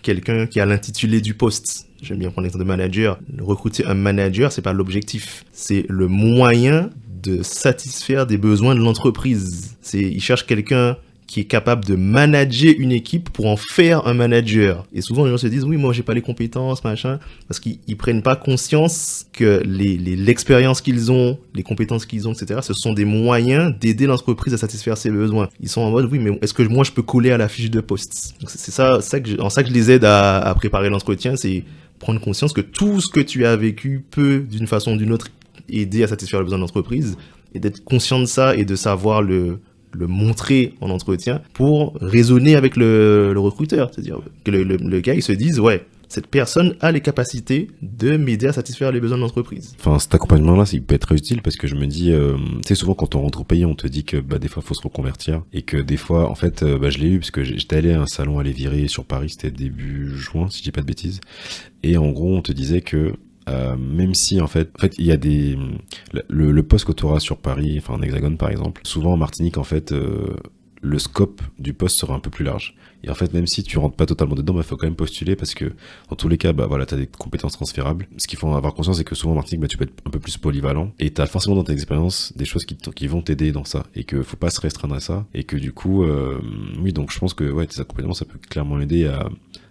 quelqu'un qui a l'intitulé du poste. J'aime bien prendre l'exemple de manager. Recruter un manager, c'est pas l'objectif, c'est le moyen de satisfaire des besoins de l'entreprise. Il cherche quelqu'un qui est capable de manager une équipe pour en faire un manager. Et souvent, les gens se disent, oui, moi, j'ai pas les compétences, machin, parce qu'ils prennent pas conscience que l'expérience qu'ils ont, les compétences qu'ils ont, etc., ce sont des moyens d'aider l'entreprise à satisfaire ses besoins. Ils sont en mode, oui, mais est-ce que moi, je peux coller à la fiche de poste? Donc, c'est ça que je les aide à préparer l'entretien, c'est prendre conscience que tout ce que tu as vécu peut, d'une façon ou d'une autre, aider à satisfaire les besoins de l'entreprise, et d'être conscient de ça et de savoir le montrer en entretien pour raisonner avec le recruteur. C'est-à-dire que le gars, il se dise, ouais, cette personne a les capacités de m'aider à satisfaire les besoins de l'entreprise. Enfin, cet accompagnement-là, il peut être très utile parce que je me dis, tu sais, souvent quand on rentre au pays, on te dit que des fois, il faut se reconvertir et que des fois, en fait, je l'ai eu parce que j'étais allé à un salon à Léviré sur Paris, c'était début juin, si je dis pas de bêtises. Et en gros, on te disait que même si en fait il y a le poste que tu auras sur Paris, enfin en Hexagone par exemple, souvent en Martinique en fait le scope du poste sera un peu plus large. Et en fait, même si tu rentres pas totalement dedans, il faut quand même postuler parce que dans tous les cas, t'as des compétences transférables. Ce qu'il faut avoir conscience, c'est que souvent en Martinique, tu peux être un peu plus polyvalent et t'as forcément dans tes expériences des choses qui vont t'aider dans ça et que faut pas se restreindre à ça et que du coup, oui, donc je pense que tes accompagnements, ça peut clairement aider à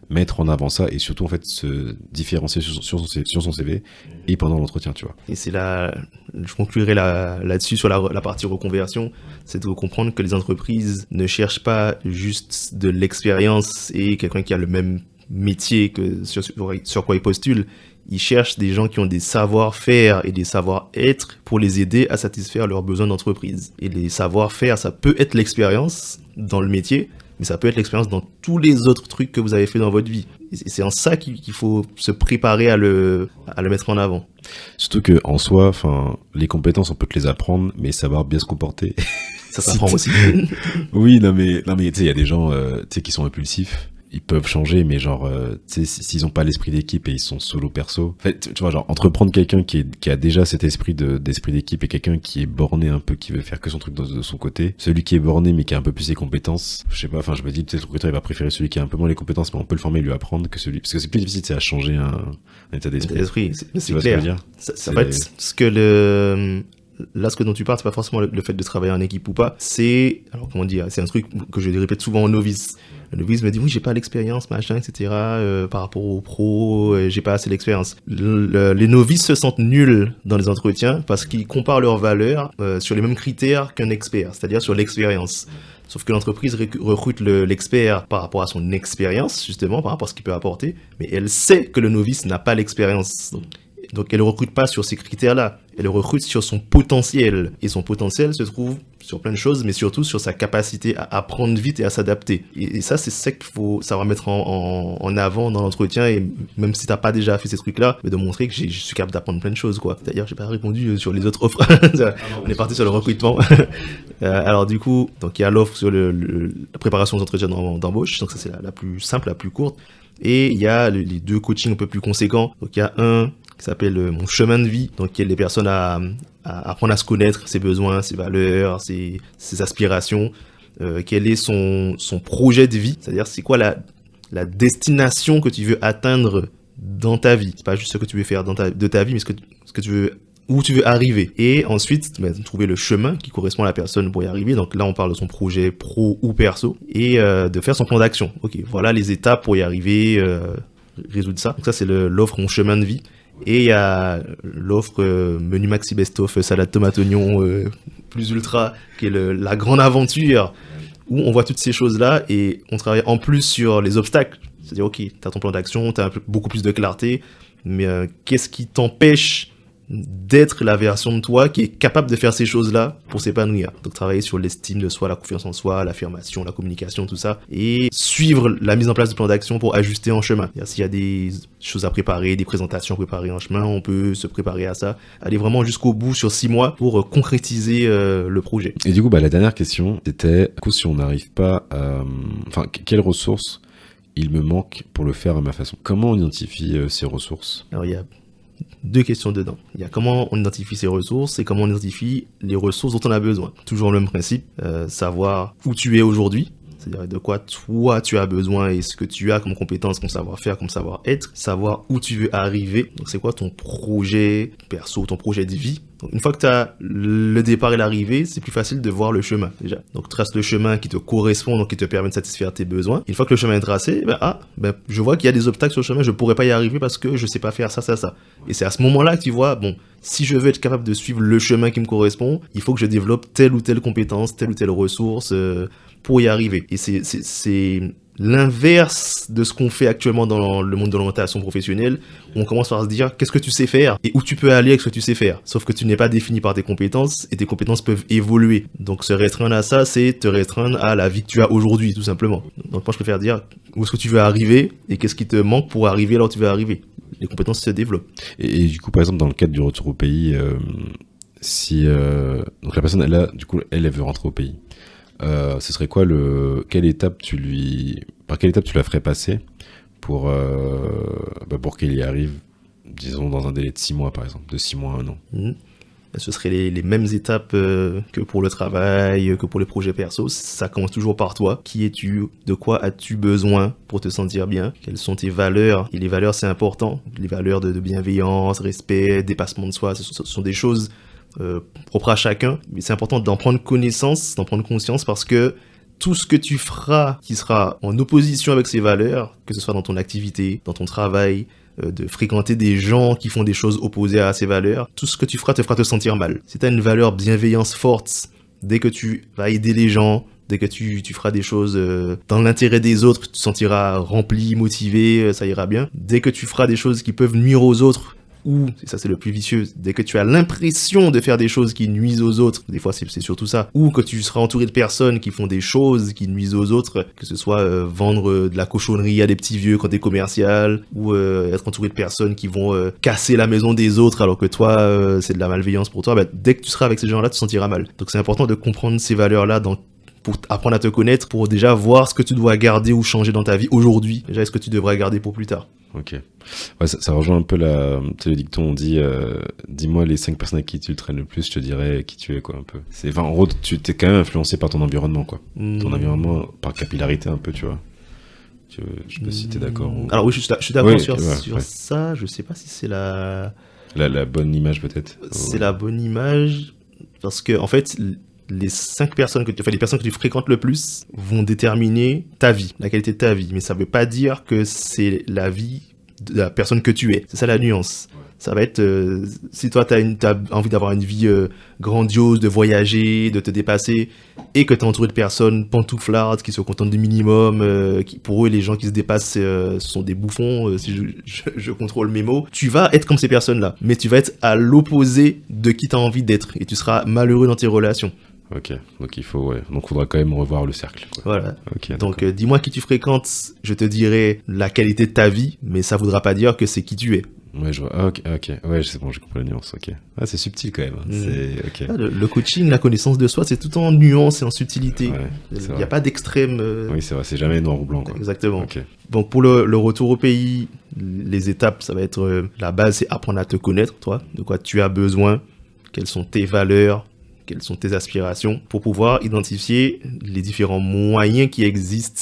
mettre en avant ça et surtout en fait se différencier sur son CV et pendant l'entretien, tu vois. Et c'est là, je conclurai là-dessus sur la partie reconversion, c'est de comprendre que les entreprises ne cherchent pas juste de l'expérience et quelqu'un qui a le même métier sur quoi ils postulent. Ils cherchent des gens qui ont des savoir-faire et des savoir-être pour les aider à satisfaire leurs besoins d'entreprise. Et les savoir-faire, ça peut être l'expérience dans le métier, mais ça peut être l'expérience dans tous les autres trucs que vous avez fait dans votre vie. Et c'est en ça qu'il faut se préparer à le mettre en avant. Surtout que en soi, les compétences, on peut te les apprendre, mais savoir bien se comporter. Ça s'apprend aussi. Oui, non mais tu sais, il y a des gens, qui sont impulsifs. Ils peuvent changer, mais genre, tu sais, s'ils ont pas l'esprit d'équipe et ils sont solo perso. En fait, tu vois, genre, entreprendre quelqu'un qui a déjà cet esprit d'esprit d'équipe et quelqu'un qui est borné un peu, qui veut faire que son truc de son côté. Celui qui est borné, mais qui a un peu plus ses compétences. Je sais pas, je me dis, peut-être le recruteur, il va préférer celui qui a un peu moins les compétences, mais on peut le former et lui apprendre parce que c'est plus difficile, c'est à changer un état d'esprit. C'est clair. En fait, ce dont tu parles, c'est pas forcément le fait de travailler en équipe ou pas. C'est un truc que je répète souvent aux novices. Le novice me dit, oui, j'ai pas l'expérience, machin, etc. Par rapport aux pros, j'ai pas assez d'expérience. Les novices se sentent nuls dans les entretiens parce qu'ils comparent leurs valeurs sur les mêmes critères qu'un expert, c'est-à-dire sur l'expérience. Sauf que l'entreprise recrute l'expert par rapport à son expérience, justement, par rapport à ce qu'il peut apporter, mais elle sait que le novice n'a pas l'expérience. Donc elle ne recrute pas sur ces critères-là, elle recrute sur son potentiel. Et son potentiel se trouve sur plein de choses, mais surtout sur sa capacité à apprendre vite et à s'adapter. Et ça, c'est ça qu'il faut savoir mettre en avant dans l'entretien, et même si tu n'as pas déjà fait ces trucs-là, mais de montrer que je suis capable d'apprendre plein de choses, quoi. D'ailleurs, j'ai pas répondu sur les autres offres. On est parti sur le recrutement. Alors du coup, donc il y a l'offre sur la préparation aux entretiens d'embauche, donc ça c'est la plus simple, la plus courte. Et il y a les deux coachings un peu plus conséquents. Donc il y a un qui s'appelle mon chemin de vie, donc qui aide les personnes à apprendre à se connaître, ses besoins, ses valeurs, ses aspirations, quel est son projet de vie, c'est-à-dire c'est quoi la destination que tu veux atteindre dans ta vie. C'est pas juste ce que tu veux faire de ta vie, mais ce que tu veux, où tu veux arriver. Et ensuite, trouver le chemin qui correspond à la personne pour y arriver. Donc là, on parle de son projet pro ou perso, et de faire son plan d'action. Ok, voilà les étapes pour y arriver, résoudre ça. Donc ça, c'est l'offre mon chemin de vie. Et il y a l'offre menu maxi best-of, salade tomate oignon plus ultra, qui est la grande aventure, où on voit toutes ces choses-là et on travaille en plus sur les obstacles. C'est-à-dire, ok, tu as ton plan d'action, tu as beaucoup plus de clarté, mais qu'est-ce qui t'empêche d'être la version de toi qui est capable de faire ces choses-là pour s'épanouir. Donc travailler sur l'estime de soi, la confiance en soi, l'affirmation, la communication, tout ça, et suivre la mise en place du plan d'action pour ajuster en chemin. S'il y a des choses à préparer, des présentations préparées en chemin, on peut se préparer à ça, aller vraiment jusqu'au bout sur 6 mois pour concrétiser le projet. Et du coup, la dernière question, c'était, si on n'arrive pas à... quelles ressources il me manque pour le faire à ma façon? Comment on identifie ces ressources? Alors, il y a 2 questions dedans. Il y a comment on identifie ses ressources et comment on identifie les ressources dont on a besoin. Toujours le même principe, savoir où tu es aujourd'hui, c'est-à-dire de quoi toi tu as besoin et ce que tu as comme compétences, comme savoir-faire, comme savoir-être, savoir où tu veux arriver. Donc c'est quoi ton projet perso, ton projet de vie. Donc, une fois que tu as le départ et l'arrivée, c'est plus facile de voir le chemin déjà. Donc trace le chemin qui te correspond, donc qui te permet de satisfaire tes besoins. Une fois que le chemin est tracé, je vois qu'il y a des obstacles sur le chemin, je pourrais pas y arriver parce que je sais pas faire ça. Et c'est à ce moment-là que tu vois, si je veux être capable de suivre le chemin qui me correspond, il faut que je développe telle ou telle compétence, telle ou telle ressource pour y arriver. Et c'est l'inverse de ce qu'on fait actuellement dans le monde de l'orientation professionnelle, où on commence par se dire qu'est-ce que tu sais faire et où tu peux aller avec ce que tu sais faire. Sauf que tu n'es pas défini par tes compétences et tes compétences peuvent évoluer. Donc se restreindre à ça, c'est te restreindre à la vie que tu as aujourd'hui, tout simplement. Donc moi je préfère dire où est-ce que tu veux arriver et qu'est-ce qui te manque pour arriver là où tu veux arriver. Les compétences se développent. Et du coup, par exemple, dans le cadre du retour au pays, si donc la personne elle veut rentrer au pays. Ce serait quoi par quelle étape tu la ferais passer pour qu'elle y arrive, disons, dans un délai de 6 mois, par exemple, de 6 mois à 1 an? Ce seraient les mêmes étapes que pour le travail, que pour les projets perso. Ça commence toujours par toi. Qui es-tu? De quoi as-tu besoin pour te sentir bien? Quelles sont tes valeurs? Et les valeurs, c'est important. Les valeurs de bienveillance, respect, dépassement de soi, ce sont des choses propre à chacun, mais c'est important d'en prendre connaissance, d'en prendre conscience, parce que tout ce que tu feras qui sera en opposition avec ces valeurs, que ce soit dans ton activité, dans ton travail, de fréquenter des gens qui font des choses opposées à ces valeurs, tout ce que tu feras te fera te sentir mal. Si tu as une valeur bienveillance forte, dès que tu vas aider les gens, Dès que tu feras des choses dans l'intérêt des autres, tu te sentiras rempli, motivé, ça ira bien. Dès que tu feras des choses qui peuvent nuire aux autres, ou, et ça c'est le plus vicieux, dès que tu as l'impression de faire des choses qui nuisent aux autres, des fois c'est surtout ça, ou que tu seras entouré de personnes qui font des choses qui nuisent aux autres, que ce soit vendre de la cochonnerie à des petits vieux quand t'es commercial, ou être entouré de personnes qui vont casser la maison des autres alors que toi c'est de la malveillance pour toi, dès que tu seras avec ces gens-là, tu te sentiras mal. Donc c'est important de comprendre ces valeurs-là pour apprendre à te connaître, pour déjà voir ce que tu dois garder ou changer dans ta vie aujourd'hui. Déjà, est-ce que tu devrais garder pour plus tard? Ok. Ouais, ça rejoint un peu le dicton, on dit dis-moi les 5 personnes avec qui tu traînes le plus, je te dirai qui tu es, quoi, un peu. Enfin, en gros, tu t'es quand même influencé par ton environnement, quoi. Ton environnement, par capillarité, un peu, tu vois. Je sais pas si t'es d'accord. Alors oui, je suis d'accord sur ça. Je sais pas si c'est la bonne image, peut-être. C'est la bonne image, parce que, en fait, les 5 personnes les personnes que tu fréquentes le plus vont déterminer ta vie, la qualité de ta vie. Mais ça veut pas dire que c'est la vie de la personne que tu es. C'est ça la nuance. Ça va être, si toi t'as envie d'avoir une vie grandiose, de voyager, de te dépasser, et que t'es entouré de personnes pantouflardes qui se contentent du minimum, qui, pour eux les gens qui se dépassent sont des bouffons, si je contrôle mes mots, tu vas être comme ces personnes-là. Mais tu vas être à l'opposé de qui t'as envie d'être, et tu seras malheureux dans tes relations. Ok, donc il faudra quand même revoir le cercle, quoi. Voilà. Okay, donc dis-moi qui tu fréquentes, je te dirai la qualité de ta vie, mais ça voudra pas dire que c'est qui tu es. Ouais, je vois. Ah, ok. Ouais, c'est bon, j'ai compris la nuance. Ok. Ah, c'est subtil quand même. C'est ok. Ah, le coaching, la connaissance de soi, c'est tout en nuance et en subtilité. Ouais, il n'y a pas d'extrême. Oui, c'est vrai. C'est jamais noir ou blanc, quoi. Exactement. Okay. Donc pour le retour au pays, les étapes, ça va être la base, c'est apprendre à te connaître, toi, de quoi tu as besoin, quelles sont tes valeurs, quelles sont tes aspirations, pour pouvoir identifier les différents moyens qui existent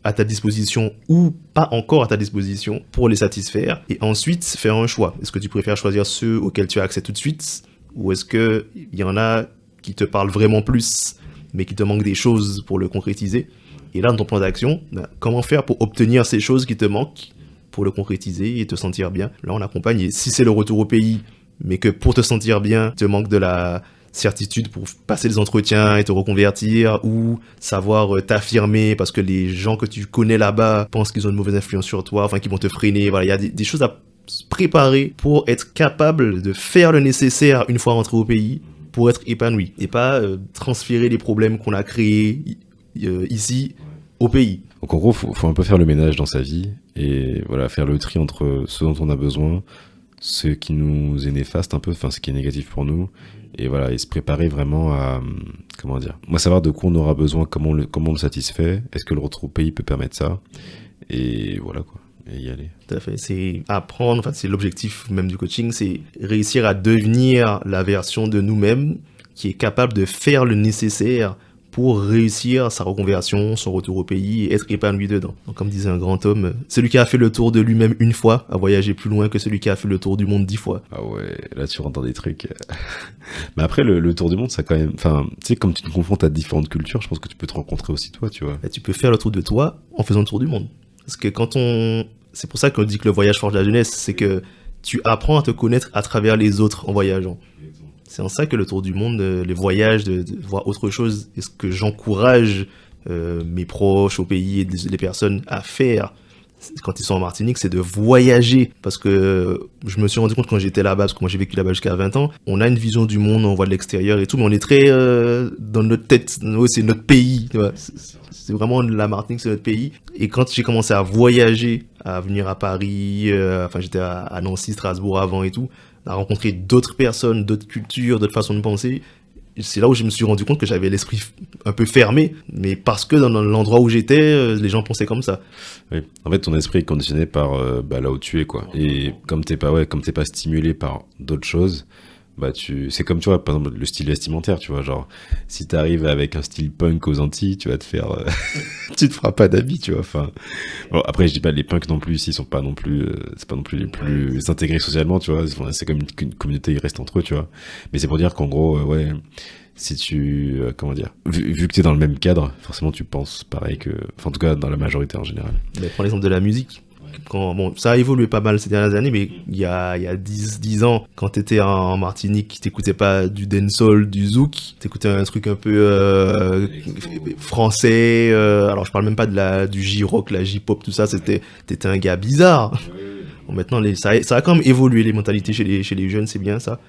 à ta disposition ou pas encore à ta disposition pour les satisfaire, et ensuite faire un choix. Est-ce que tu préfères choisir ceux auxquels tu as accès tout de suite, ou est-ce que il y en a qui te parlent vraiment plus mais qui te manquent des choses pour le concrétiser? Et là, dans ton plan d'action, comment faire pour obtenir ces choses qui te manquent pour le concrétiser et te sentir bien? Là, on accompagne. Et si c'est le retour au pays, mais que pour te sentir bien, te manque de la certitude pour passer les entretiens et te reconvertir, ou savoir t'affirmer parce que les gens que tu connais là-bas pensent qu'ils ont une mauvaise influence sur toi, enfin qu'ils vont te freiner. Voilà, il y a des choses à préparer pour être capable de faire le nécessaire une fois rentré au pays pour être épanoui, et pas transférer les problèmes qu'on a créés ici au pays. Donc en gros, faut un peu faire le ménage dans sa vie et voilà, faire le tri entre ce dont on a besoin, ce qui nous est néfaste un peu, enfin ce qui est négatif pour nous. Et voilà, et se préparer vraiment à, comment dire, moi savoir de quoi on aura besoin, comment on le satisfait, est-ce que le retour au pays peut permettre ça, et voilà quoi, et y aller. Tout à fait, c'est apprendre, enfin c'est l'objectif même du coaching, c'est réussir à devenir la version de nous-mêmes qui est capable de faire le nécessaire pour réussir sa reconversion, son retour au pays et être épanoui dedans. Donc comme disait un grand homme, celui qui a fait le tour de lui-même une fois a voyagé plus loin que celui qui a fait le tour du monde 10 fois. Ah ouais, là tu rentres dans des trucs. Mais après le tour du monde, ça quand même, enfin, tu sais, comme tu te confrontes à différentes cultures, je pense que tu peux te rencontrer aussi toi, tu vois. Et tu peux faire le tour de toi en faisant le tour du monde. Parce que c'est pour ça qu'on dit que le voyage forge la jeunesse, c'est que tu apprends à te connaître à travers les autres en voyageant. C'est en ça que le tour du monde, les voyages, de voir autre chose, est ce que j'encourage mes proches au pays et les personnes à faire quand ils sont en Martinique, c'est de voyager. Parce que je me suis rendu compte quand j'étais là-bas, parce que moi j'ai vécu là-bas jusqu'à 20 ans, on a une vision du monde, on voit de l'extérieur et tout, mais on est très dans notre tête. Nous, c'est notre pays. Tu vois. C'est vraiment la Martinique, c'est notre pays. Et quand j'ai commencé à voyager, à venir à Paris, enfin j'étais à Nancy, Strasbourg avant et tout, à rencontrer d'autres personnes, d'autres cultures, d'autres façons de penser. C'est là où je me suis rendu compte que j'avais l'esprit un peu fermé, mais parce que dans l'endroit où j'étais, les gens pensaient comme ça. Oui. En fait, ton esprit est conditionné par là où tu es, quoi. Et comme t'es pas stimulé par d'autres choses, c'est comme, tu vois, par exemple, le style vestimentaire, tu vois, genre, si t'arrives avec un style punk aux Antilles, tu vas te faire, tu te feras pas d'habits, tu vois, enfin. Bon, après, je dis pas, les punks non plus, ici, sont pas non plus, c'est pas non plus les plus intégrés socialement, tu vois, c'est comme une communauté, ils restent entre eux, tu vois. Mais c'est pour dire qu'en gros, ouais, si tu, comment dire, vu que t'es dans le même cadre, forcément, tu penses pareil que, enfin, en tout cas, dans la majorité en général. Mais prends l'exemple de la musique. Bon, ça a évolué pas mal ces dernières années, mais il y a 10 ans, quand t'étais en Martinique, t'écoutais pas du dancehall, du zouk, t'écoutais un truc un peu français, alors je parle même pas du J-rock, la J-pop, tout ça, t'étais un gars bizarre. Bon, maintenant, ça a quand même évolué, les mentalités chez les jeunes, c'est bien ça.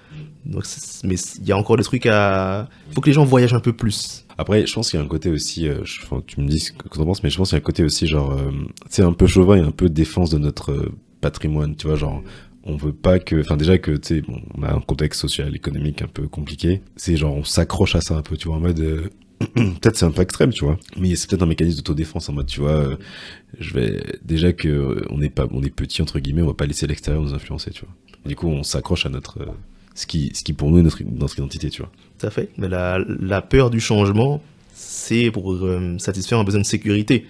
Donc, mais il y a encore des trucs faut que les gens voyagent un peu plus. Après, je pense qu'il y a un côté aussi, tu me dis ce que t'en penses, mais je pense qu'il y a un côté aussi genre, tu sais, un peu chauvin et un peu défense de notre patrimoine, tu vois, genre, on veut pas que, enfin déjà que, tu sais, bon, on a un contexte social, économique un peu compliqué, c'est genre, on s'accroche à ça un peu, tu vois, en mode, peut-être c'est un peu extrême, tu vois, mais c'est peut-être un mécanisme d'autodéfense en mode, tu vois, déjà que on est petit, entre guillemets, on va pas laisser l'extérieur nous influencer, tu vois. Et du coup, on s'accroche à notre, ce qui pour nous est notre identité, tu vois. Tout à fait. Mais la peur du changement, c'est pour satisfaire un besoin de sécurité.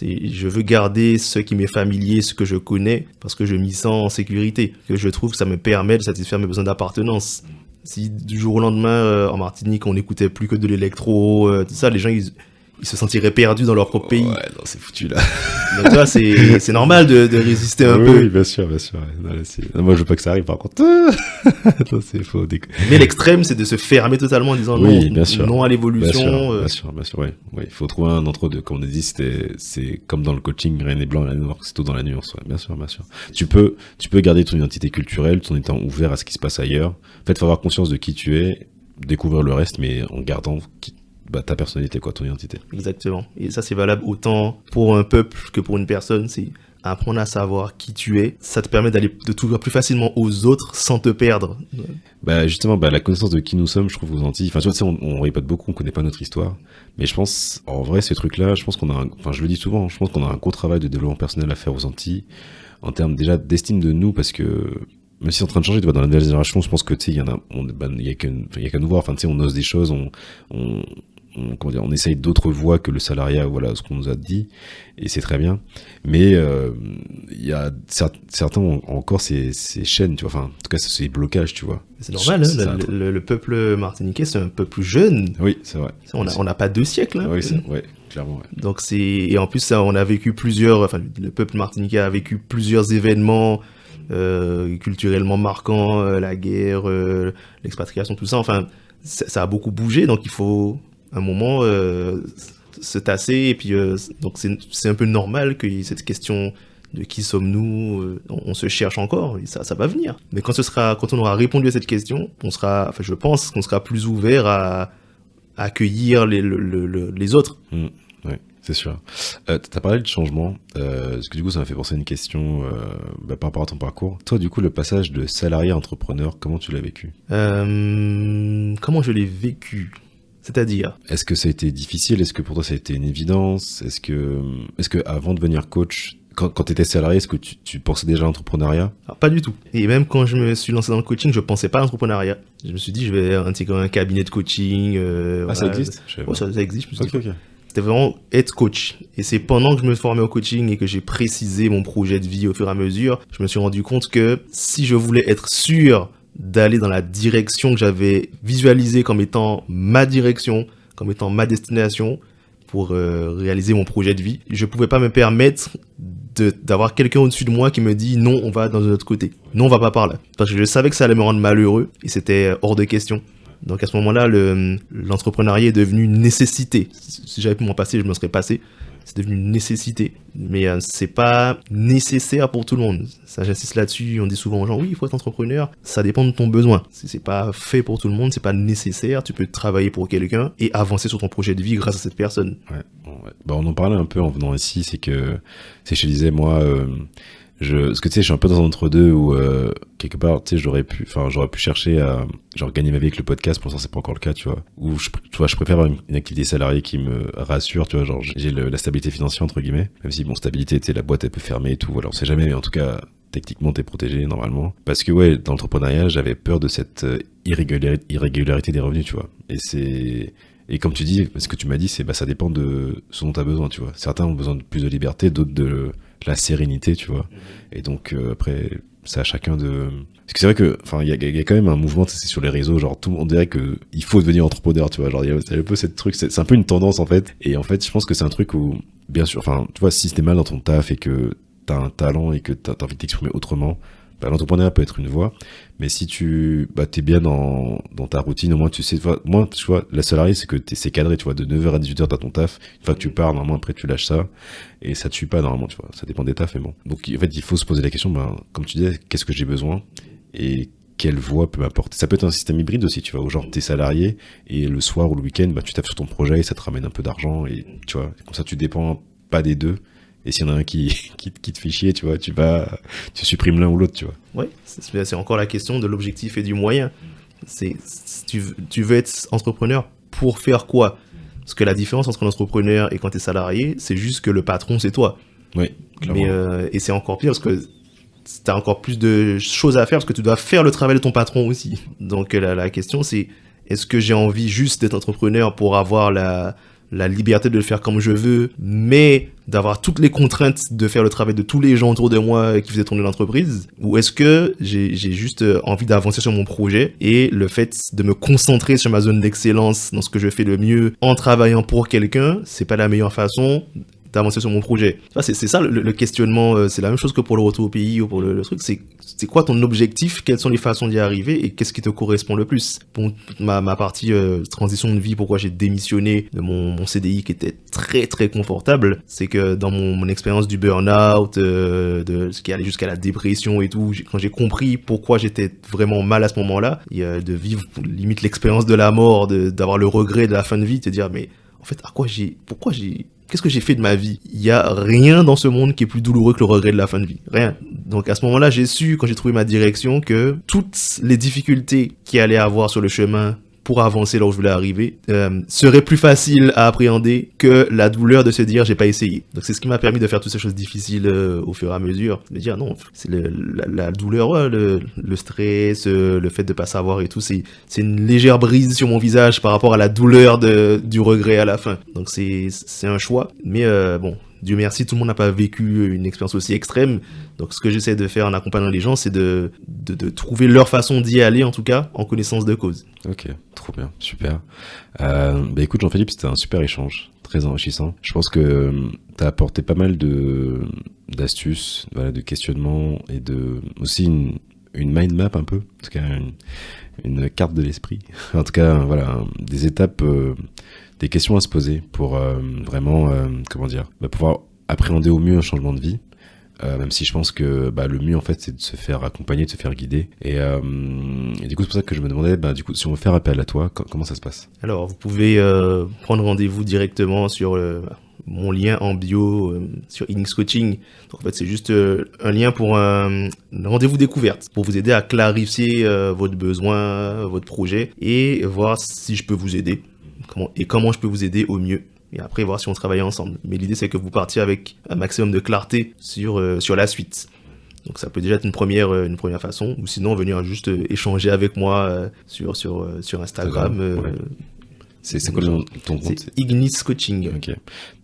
Je veux garder ce qui m'est familier, ce que je connais, parce que je m'y sens en sécurité. Que je trouve que ça me permet de satisfaire mes besoins d'appartenance. Si du jour au lendemain, en Martinique, on n'écoutait plus que de l'électro, tout ça, les gens, ils se sentiraient perdus dans leur propre pays. Ouais, non, c'est foutu, là. Donc, tu vois, c'est normal de résister un peu. Oui, bien sûr. Ouais. Non, là, non, moi, je veux pas que ça arrive, par contre. Non, c'est faux. Mais l'extrême, c'est de se fermer totalement en disant non à l'évolution. Bien sûr, ouais. Il faut trouver un entre-deux. Comme on a dit, c'est comme dans le coaching, rien n'est blanc, rien n'est noir, c'est tout dans la nuance. Ouais, bien sûr. Tu peux garder ton identité culturelle, tout en étant ouvert à ce qui se passe ailleurs. En fait, faut avoir conscience de qui tu es, découvrir le reste, mais en gardant ta personnalité, quoi, ton identité. Exactement. Et ça, c'est valable autant pour un peuple que pour une personne. C'est apprendre à savoir qui tu es. Ça te permet de t'ouvrir plus facilement aux autres sans te perdre. Justement, la connaissance de qui nous sommes, je trouve, aux Antilles. Enfin, tu vois, on répète beaucoup, on connaît pas notre histoire. Mais je pense, en vrai, ces trucs-là, je pense je le dis souvent, je pense qu'on a un gros travail de développement personnel à faire aux Antilles. En termes, déjà, d'estime de nous, parce que, même si c'est en train de changer, tu vois, dans la nouvelle génération, je pense que, tu sais, il y a qu'à nous voir. Enfin, tu sais, on ose des choses, on essaye d'autres voies que le salariat, voilà, ce qu'on nous a dit, et c'est très bien. Mais il y a certains ont encore ces chaînes, tu vois, enfin, en tout cas, ces blocages, tu vois. C'est normal, hein, le peuple martiniquais, c'est un peuple jeune. Oui, c'est vrai. On n'a pas 2 siècles. Hein. Oui, clairement. Ouais. Donc et en plus, ça, on a vécu le peuple martiniquais a vécu plusieurs événements culturellement marquants, la guerre, l'expatriation, tout ça. Enfin, ça a beaucoup bougé, donc il faut un moment se tasser, et puis donc c'est un peu normal qu'il y ait cette question de qui sommes-nous, on se cherche encore, et ça va venir. Mais quand on aura répondu à cette question, je pense qu'on sera plus ouvert à accueillir les autres. Ouais, c'est sûr. T'as parlé de changement, parce que du coup ça m'a fait penser à une question par rapport à ton parcours. Toi, du coup, le passage de salarié à entrepreneur, comment tu l'as vécu ? Comment je l'ai vécu ? C'est-à-dire ? Est-ce que ça a été difficile ? Est-ce que pour toi ça a été une évidence ? Est-ce que avant de devenir coach, quand tu étais salarié, est-ce que tu pensais déjà à l'entrepreneuriat ? Alors, pas du tout. Et même quand je me suis lancé dans le coaching, je pensais pas à l'entrepreneuriat. Je me suis dit, je vais intégrer un cabinet de coaching. Ça existe ? Ça existe. Je me suis dit, Ok. C'était vraiment être coach. Et c'est pendant que je me formais au coaching et que j'ai précisé mon projet de vie au fur et à mesure, je me suis rendu compte que si je voulais être sûr d'aller dans la direction que j'avais visualisée comme étant ma direction, comme étant ma destination pour réaliser mon projet de vie, je pouvais pas me permettre d'avoir quelqu'un au-dessus de moi qui me dit non, on va dans un autre côté. Non, on va pas par là. Parce que je savais que ça allait me rendre malheureux et c'était hors de question. Donc à ce moment-là, l'entrepreneuriat est devenu une nécessité. Si j'avais pu m'en passer, je me serais passé. C'est devenu une nécessité. Mais c'est pas nécessaire pour tout le monde. Ça, j'insiste là-dessus. On dit souvent aux gens, oui, il faut être entrepreneur. Ça dépend de ton besoin. C'est pas fait pour tout le monde, c'est pas nécessaire. Tu peux travailler pour quelqu'un et avancer sur ton projet de vie grâce à cette personne. Ouais. On en parlait un peu en venant ici. C'est que je te disais, moi... parce que tu sais, je suis un peu dans un entre-deux où quelque part, tu sais, j'aurais pu chercher à gagner ma vie avec le podcast. Pour l'instant, c'est pas encore le cas, tu vois. Où je préfère avoir une activité salariée qui me rassure, tu vois. Genre, j'ai la stabilité financière entre guillemets. Même si stabilité, tu sais, la boîte elle peut fermer et tout. Voilà, on sait jamais, mais en tout cas, techniquement, t'es protégé normalement. Parce que ouais, dans l'entrepreneuriat, j'avais peur de cette irrégularité des revenus, tu vois. Et comme tu dis, ce que tu m'as dit, c'est ça dépend de ce dont t'as besoin, tu vois. Certains ont besoin de plus de liberté, d'autres de la sérénité, tu vois. Et donc après, c'est à chacun de... Parce que c'est vrai que, enfin, il y a quand même un mouvement, c'est sur les réseaux, genre tout le monde dirait que il faut devenir entrepreneur, tu vois. Genre il y a un peu cette truc, c'est un peu une tendance en fait. Et en fait, je pense que c'est un truc où, bien sûr, enfin, tu vois, si t'es mal dans ton taf et que t'as un talent et que t'as envie de t'exprimer autrement, bah, l'entrepreneuriat peut être une voie. Mais si t'es bien dans ta routine, au moins tu sais, moi, tu vois, la salariée, c'est cadré, tu vois, de 9h à 18h, t'as ton taf. Une fois que tu pars, normalement, après, tu lâches ça. Et ça te suit pas, normalement, tu vois. Ça dépend des tafs, mais bon. Donc, en fait, il faut se poser la question, comme tu disais, qu'est-ce que j'ai besoin? Et quelle voie peut m'apporter? Ça peut être un système hybride aussi, tu vois, où genre t'es salarié et le soir ou le week-end, tu taffes sur ton projet et ça te ramène un peu d'argent et tu vois, comme ça tu dépends pas des deux. Et s'il y en a un qui te fait chier, tu vois, tu supprimes l'un ou l'autre, tu vois. Ouais, c'est encore la question de l'objectif et du moyen. Tu veux être entrepreneur pour faire quoi? Parce que la différence entre l'entrepreneur et quand t'es salarié, c'est juste que le patron, c'est toi. Oui, clairement. Et c'est encore pire parce que t'as encore plus de choses à faire parce que tu dois faire le travail de ton patron aussi. Donc la question c'est, est-ce que j'ai envie juste d'être entrepreneur pour avoir la liberté de le faire comme je veux, mais d'avoir toutes les contraintes de faire le travail de tous les gens autour de moi qui faisaient tourner l'entreprise? Ou est-ce que j'ai juste envie d'avancer sur mon projet et le fait de me concentrer sur ma zone d'excellence dans ce que je fais le mieux en travaillant pour quelqu'un, c'est pas la meilleure façon d'avancer sur mon projet? C'est ça le questionnement. C'est la même chose que pour le retour au pays ou pour le truc. C'est quoi ton objectif? Quelles sont les façons d'y arriver? Et qu'est-ce qui te correspond le plus? Pour ma partie transition de vie, pourquoi j'ai démissionné de mon CDI qui était très très confortable, c'est que dans mon expérience du burn-out, de ce qui allait jusqu'à la dépression et tout, quand j'ai compris pourquoi j'étais vraiment mal à ce moment-là, de vivre limite l'expérience de la mort, d'avoir le regret de la fin de vie, de te dire mais en fait qu'est-ce que j'ai fait de ma vie? Il y a rien dans ce monde qui est plus douloureux que le regret de la fin de vie. Rien. Donc à ce moment-là, j'ai su, quand j'ai trouvé ma direction, que toutes les difficultés qu'il allait avoir sur le chemin pour avancer là où je voulais arriver seraient plus faciles à appréhender que la douleur de se dire j'ai pas essayé. Donc c'est ce qui m'a permis de faire toutes ces choses difficiles au fur et à mesure. De dire non, c'est la douleur, ouais, le stress, le fait de pas savoir et tout, c'est une légère brise sur mon visage par rapport à la douleur du regret à la fin. Donc c'est un choix. Mais bon, Dieu merci, tout le monde n'a pas vécu une expérience aussi extrême. Donc ce que j'essaie de faire en accompagnant les gens, c'est de trouver leur façon d'y aller, en tout cas, en connaissance de cause. Ok, trop bien, super. Écoute Jean-Philippe, c'était un super échange, très enrichissant. Je pense que tu as apporté pas mal d'astuces, voilà, de questionnements et aussi une mind map un peu, en tout cas une carte de l'esprit. En tout cas, voilà, des étapes, des questions à se poser pour vraiment, pouvoir appréhender au mieux un changement de vie. Même si je pense que le mieux en fait c'est de se faire accompagner, de se faire guider et du coup c'est pour ça que je me demandais du coup si on veut faire appel à toi, comment ça se passe? Alors vous pouvez prendre rendez-vous directement sur mon lien en bio sur Inix Coaching. Donc en fait c'est juste un lien pour un rendez-vous découverte pour vous aider à clarifier votre besoin, votre projet et voir si je peux vous aider, comment je peux vous aider au mieux. Et après, voir si on travaille ensemble. Mais l'idée, c'est que vous partiez avec un maximum de clarté sur la suite. Donc ça peut déjà être une première façon. Ou sinon, venir juste échanger avec moi sur Instagram. Ouais. C'est quoi ton compte? C'est Ignis Coaching. Ok.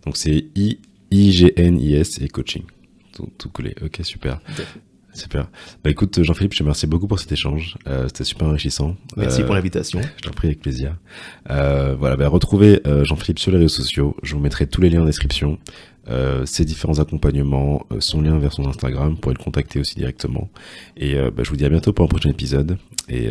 Donc c'est IGNIS et coaching. Tout collé. Ok, super. Super. Écoute, Jean-Philippe, je te remercie beaucoup pour cet échange. C'était super enrichissant. Merci pour l'invitation. Je t'en prie, avec plaisir. Retrouvez Jean-Philippe sur les réseaux sociaux. Je vous mettrai tous les liens en description. Ses différents accompagnements, son lien vers son Instagram. Vous pourrez le contacter aussi directement. Et je vous dis à bientôt pour un prochain épisode. Et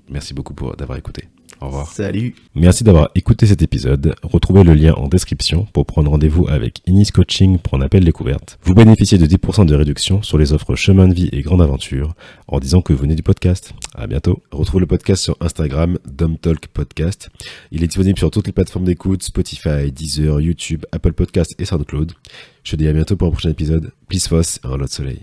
merci beaucoup d'avoir écouté. Au revoir. Salut. Merci d'avoir écouté cet épisode. Retrouvez le lien en description pour prendre rendez-vous avec Ignis Coaching pour un appel découverte. Vous bénéficiez de 10% de réduction sur les offres Chemin de vie et Grande Aventure en disant que vous venez du podcast. À bientôt. Retrouvez le podcast sur Instagram, DomTalk Podcast. Il est disponible sur toutes les plateformes d'écoute, Spotify, Deezer, YouTube, Apple Podcasts et SoundCloud. Je te dis à bientôt pour un prochain épisode. Please Foss et un lot de soleil.